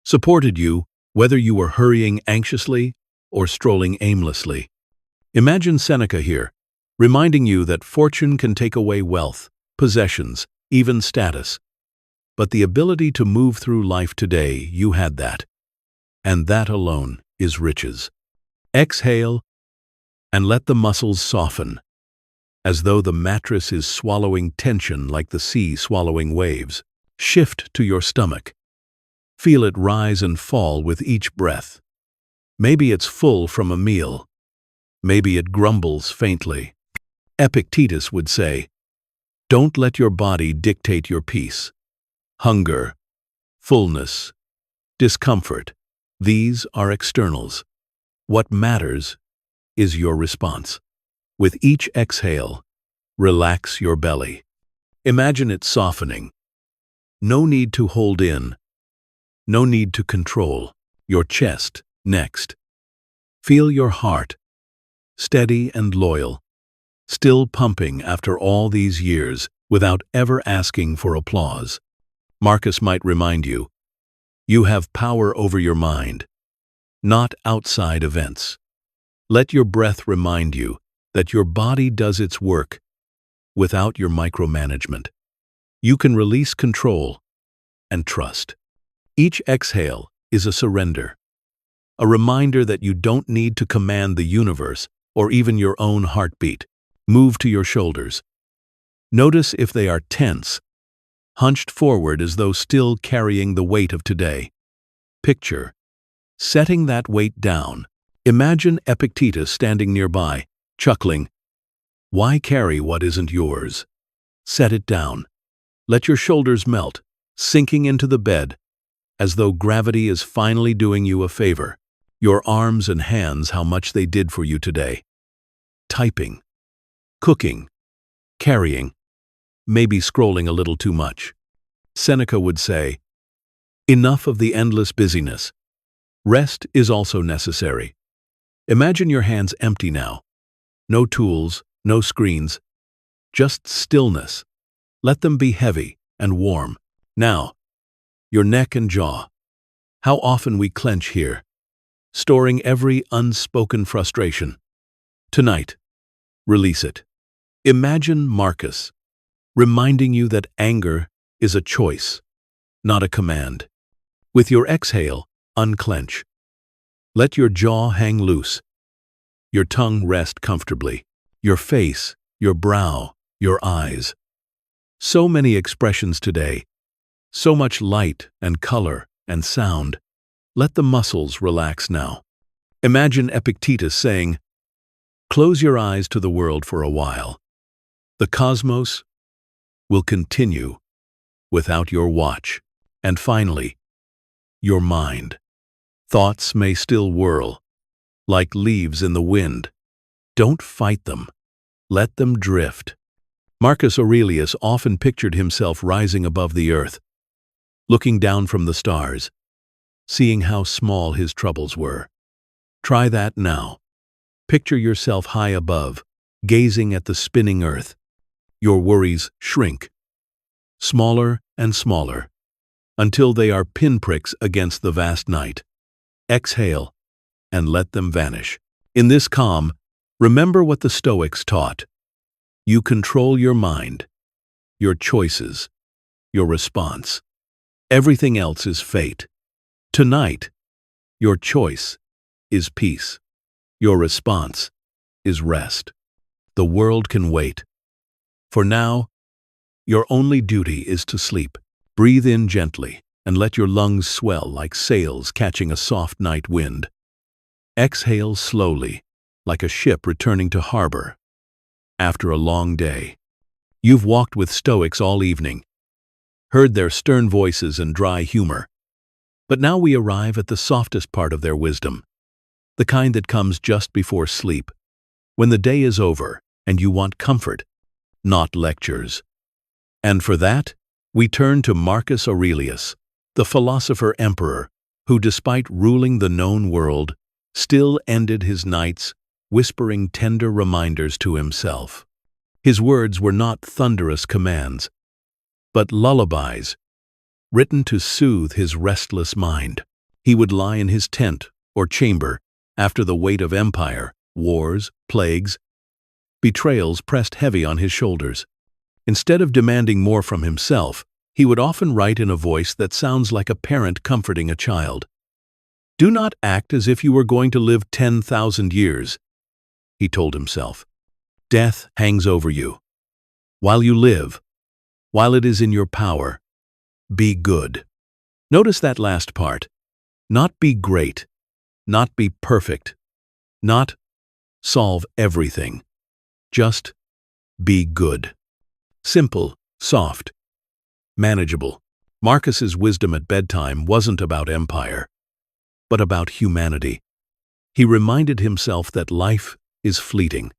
supported you whether you were hurrying anxiously or strolling aimlessly. Imagine Seneca here, reminding you that fortune can take away wealth, possessions, even status. But the ability to move through life today, you had that. And that alone is riches. Exhale and let the muscles soften, as though the mattress is swallowing tension like the sea swallowing waves. Shift to your stomach. Feel it rise and fall with each breath. Maybe it's full from a meal. Maybe it grumbles faintly. Epictetus would say, "Don't let your body dictate your peace." Hunger, fullness, discomfort, these are externals. What matters is your response. With each exhale, relax your belly. Imagine it softening. No need to hold in. No need to control. Your chest, next. Feel your heart, steady and loyal, still pumping after all these years without ever asking for applause. Marcus might remind you, you have power over your mind, not outside events. Let your breath remind you that your body does its work without your micromanagement. You can release control and trust. Each exhale is a surrender, a reminder that you don't need to command the universe or even your own heartbeat. Move to your shoulders. Notice if they are tense, hunched forward as though still carrying the weight of today. Picture setting that weight down. Imagine Epictetus standing nearby, chuckling. Why carry what isn't yours? Set it down. Let your shoulders melt, sinking into the bed, as though gravity is finally doing you a favor. Your arms and hands, how much they did for you today. Typing, cooking, carrying, maybe scrolling a little too much. Seneca would say, enough of the endless busyness. Rest is also necessary. Imagine your hands empty now. No tools, no screens, just stillness. Let them be heavy and warm. Now, your neck and jaw. How often we clench here, storing every unspoken frustration. Tonight, release it. Imagine Marcus, reminding you that anger is a choice, not a command. With your exhale, unclench. Let your jaw hang loose. Your tongue rest comfortably. Your face, your brow, your eyes. So many expressions today. So much light and color and sound. Let the muscles relax now. Imagine Epictetus saying, close your eyes to the world for a while. The cosmos will continue without your watch. And finally, your mind. Thoughts may still whirl, like leaves in the wind. Don't fight them. Let them drift. Marcus Aurelius often pictured himself rising above the earth, looking down from the stars, seeing how small his troubles were. Try that now. Picture yourself high above, gazing at the spinning earth. Your worries shrink, smaller and smaller, until they are pinpricks against the vast night. Exhale and let them vanish. In this calm, remember what the Stoics taught. You control your mind, your choices, your response. Everything else is fate. Tonight, your choice is peace. Your response is rest. The world can wait. For now, your only duty is to sleep. Breathe in gently and let your lungs swell like sails catching a soft night wind. Exhale slowly, like a ship returning to harbor after a long day. You've walked with Stoics all evening, heard their stern voices and dry humor. But now we arrive at the softest part of their wisdom, the kind that comes just before sleep, when the day is over and you want comfort, not lectures. And for that, we turn to Marcus Aurelius, the philosopher-emperor, who, despite ruling the known world, still ended his nights whispering tender reminders to himself. His words were not thunderous commands, but lullabies, written to soothe his restless mind. He would lie in his tent or chamber after the weight of empire, wars, plagues, betrayals pressed heavy on his shoulders. Instead of demanding more from himself, he would often write in a voice that sounds like a parent comforting a child. Do not act as if you were going to live 10,000 years, he told himself. Death hangs over you. While you live, while it is in your power, be good. Notice that last part. Not be great, not be perfect, not solve everything. Just be good. Simple, soft, manageable. Marcus's wisdom at bedtime wasn't about empire, but about humanity. He reminded himself that life is fleeting,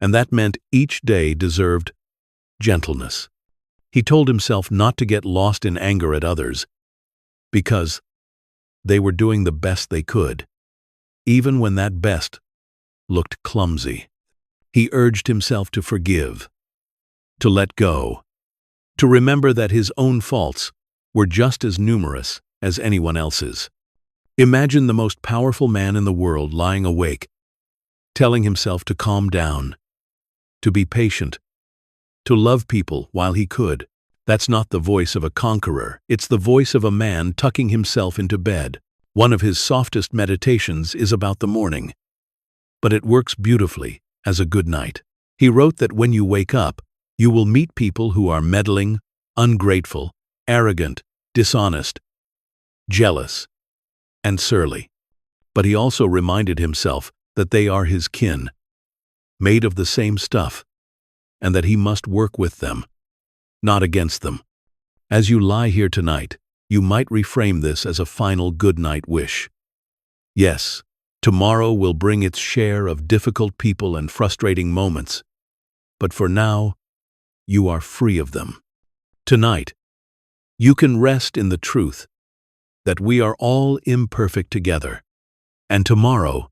and that meant each day deserved gentleness. He told himself not to get lost in anger at others, because they were doing the best they could, even when that best looked clumsy. He urged himself to forgive, to let go, to remember that his own faults were just as numerous as anyone else's. Imagine the most powerful man in the world lying awake, telling himself to calm down, to be patient, to love people while he could. That's not the voice of a conqueror. It's the voice of a man tucking himself into bed. One of his softest meditations is about the morning, but it works beautifully as a good night. He wrote that when you wake up, you will meet people who are meddling, ungrateful, arrogant, dishonest, jealous, and surly. But he also reminded himself that they are his kin, made of the same stuff, and that he must work with them, not against them. As you lie here tonight, you might reframe this as a final good-night wish. Yes, tomorrow will bring its share of difficult people and frustrating moments, but for now, you are free of them. Tonight, you can rest in the truth that we are all imperfect together, and tomorrow,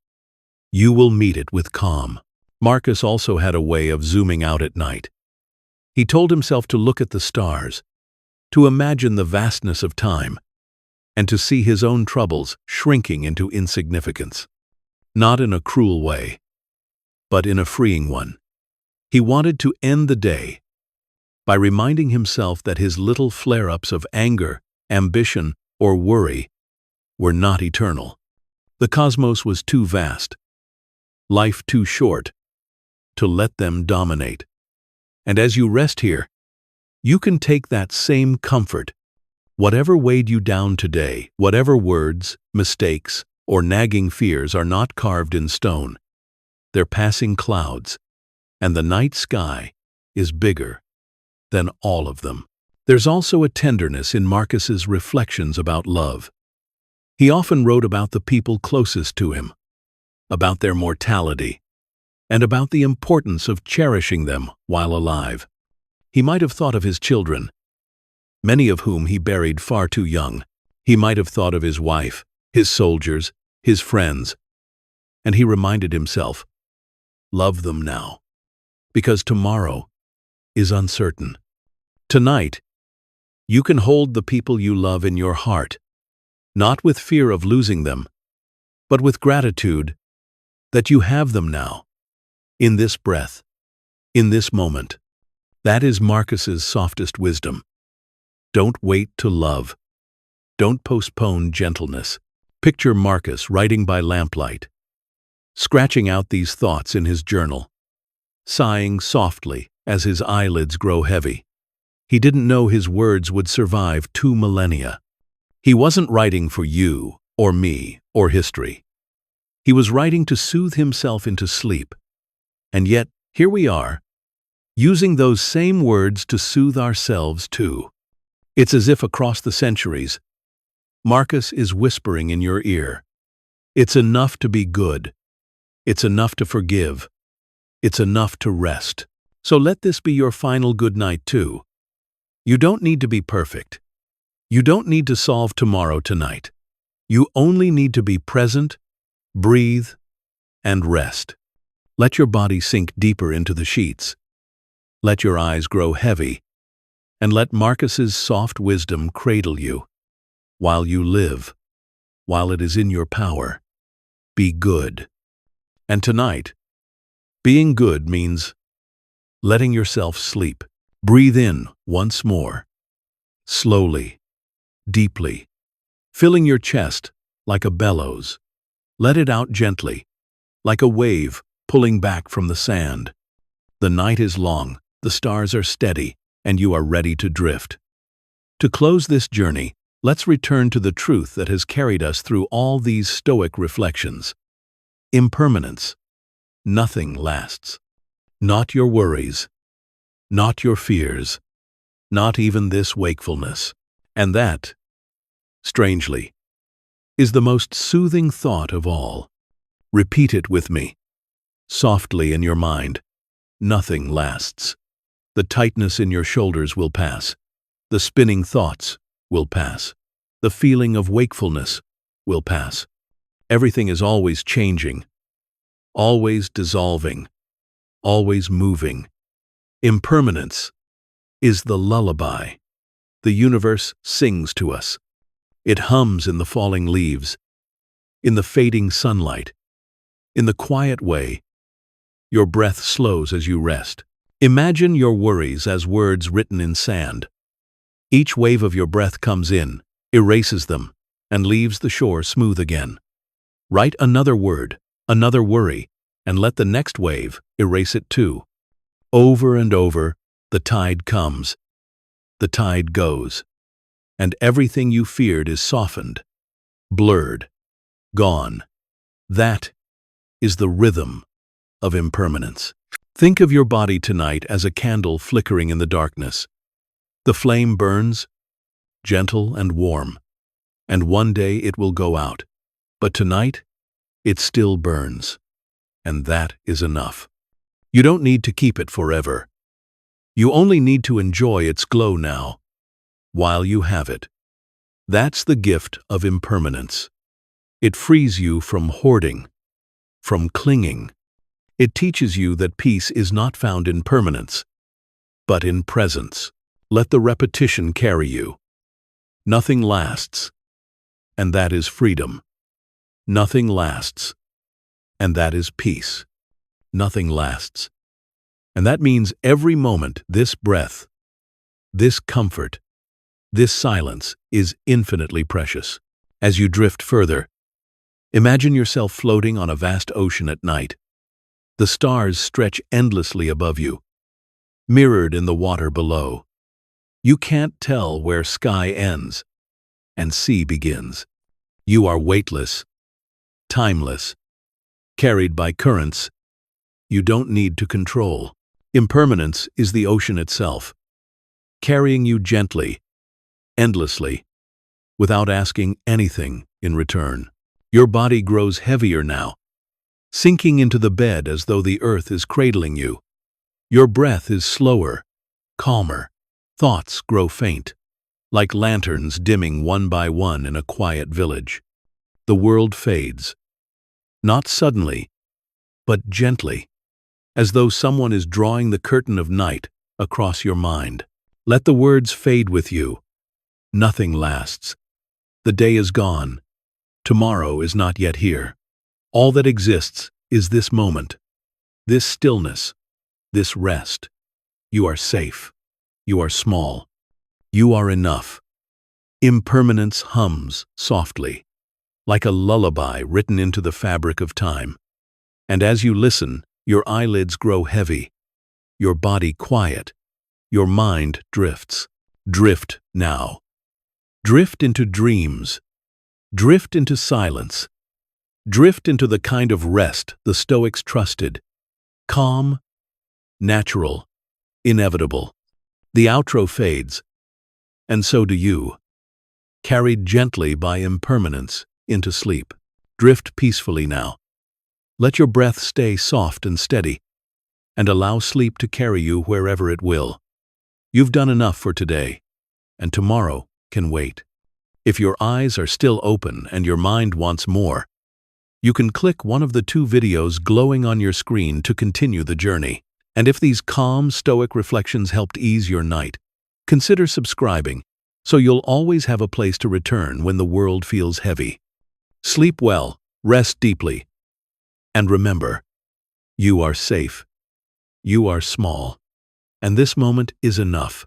you will meet it with calm. Marcus also had a way of zooming out at night. He told himself to look at the stars, to imagine the vastness of time, and to see his own troubles shrinking into insignificance. Not in a cruel way, but in a freeing one. He wanted to end the day by reminding himself that his little flare-ups of anger, ambition, or worry were not eternal. The cosmos was too vast, life too short, to let them dominate. And as you rest here, you can take that same comfort. Whatever weighed you down today, whatever words, mistakes, or nagging fears are not carved in stone, they're passing clouds, and the night sky is bigger than all of them. There's also a tenderness in Marcus's reflections about love. He often wrote about the people closest to him, about their mortality, and about the importance of cherishing them while alive. He might have thought of his children, many of whom he buried far too young. He might have thought of his wife, his soldiers, his friends, and he reminded himself, love them now, because tomorrow is uncertain. Tonight, you can hold the people you love in your heart, not with fear of losing them, but with gratitude that you have them now, in this breath, in this moment. That is Marcus's softest wisdom. Don't wait to love. Don't postpone gentleness. Picture Marcus writing by lamplight, scratching out these thoughts in his journal, sighing softly as his eyelids grow heavy. He didn't know his words would survive 2 millennia. He wasn't writing for you, or me, or history. He was writing to soothe himself into sleep. And yet, here we are, using those same words to soothe ourselves too. It's as if across the centuries, Marcus is whispering in your ear, it's enough to be good. It's enough to forgive. It's enough to rest. So let this be your final good night too. You don't need to be perfect. You don't need to solve tomorrow tonight. You only need to be present, breathe, and rest. Let your body sink deeper into the sheets. Let your eyes grow heavy, and let Marcus's soft wisdom cradle you. While you live, while it is in your power, be good. And tonight, being good means letting yourself sleep. Breathe in once more, slowly, deeply, filling your chest like a bellows. Let it out gently, like a wave pulling back from the sand. The night is long, the stars are steady, and you are ready to drift. To close this journey, let's return to the truth that has carried us through all these Stoic reflections. Impermanence. Nothing lasts. Not your worries. Not your fears. Not even this wakefulness. And that, strangely, is the most soothing thought of all. Repeat it with me, softly in your mind. Nothing lasts. The tightness in your shoulders will pass. The spinning thoughts will pass. The feeling of wakefulness will pass. Everything is always changing, always dissolving, always moving. Impermanence is the lullaby the universe sings to us. It hums in the falling leaves, in the fading sunlight, in the quiet way your breath slows as you rest. Imagine your worries as words written in sand. Each wave of your breath comes in, erases them, and leaves the shore smooth again. Write another word, another worry, and let the next wave erase it too. Over and over, the tide comes, the tide goes, and everything you feared is softened, blurred, gone. That is the rhythm of impermanence. Think of your body tonight as a candle flickering in the darkness. The flame burns, gentle and warm, and one day it will go out. But tonight, it still burns, and that is enough. You don't need to keep it forever. You only need to enjoy its glow now, while you have it. That's the gift of impermanence. It frees you from hoarding, from clinging. It teaches you that peace is not found in permanence, but in presence. Let the repetition carry you. Nothing lasts, and that is freedom. Nothing lasts, and that is peace. Nothing lasts. And that means every moment, this breath, this comfort, this silence is infinitely precious. As you drift further, imagine yourself floating on a vast ocean at night. The stars stretch endlessly above you, mirrored in the water below. You can't tell where sky ends and sea begins. You are weightless, timeless, carried by currents you don't need to control. Impermanence is the ocean itself, carrying you gently, endlessly, without asking anything in return. Your body grows heavier now, sinking into the bed as though the earth is cradling you. Your breath is slower, calmer. Thoughts grow faint, like lanterns dimming one by one in a quiet village. The world fades, not suddenly, but gently, as though someone is drawing the curtain of night across your mind. Let the words fade with you. Nothing lasts. The day is gone. Tomorrow is not yet here. All that exists is this moment, this stillness, this rest. You are safe. You are small. You are enough. Impermanence hums softly, like a lullaby written into the fabric of time. And as you listen, your eyelids grow heavy, your body quiet, your mind drifts. Drift now. Drift into dreams. Drift into silence. Drift into the kind of rest the Stoics trusted. Calm, natural, inevitable. The outro fades, and so do you, carried gently by impermanence into sleep. Drift peacefully now. Let your breath stay soft and steady, and allow sleep to carry you wherever it will. You've done enough for today, and tomorrow can wait. If your eyes are still open and your mind wants more, you can click one of the two videos glowing on your screen to continue the journey. And if these calm, stoic reflections helped ease your night, consider subscribing so you'll always have a place to return when the world feels heavy. Sleep well, rest deeply, and remember, you are safe, you are small, and this moment is enough.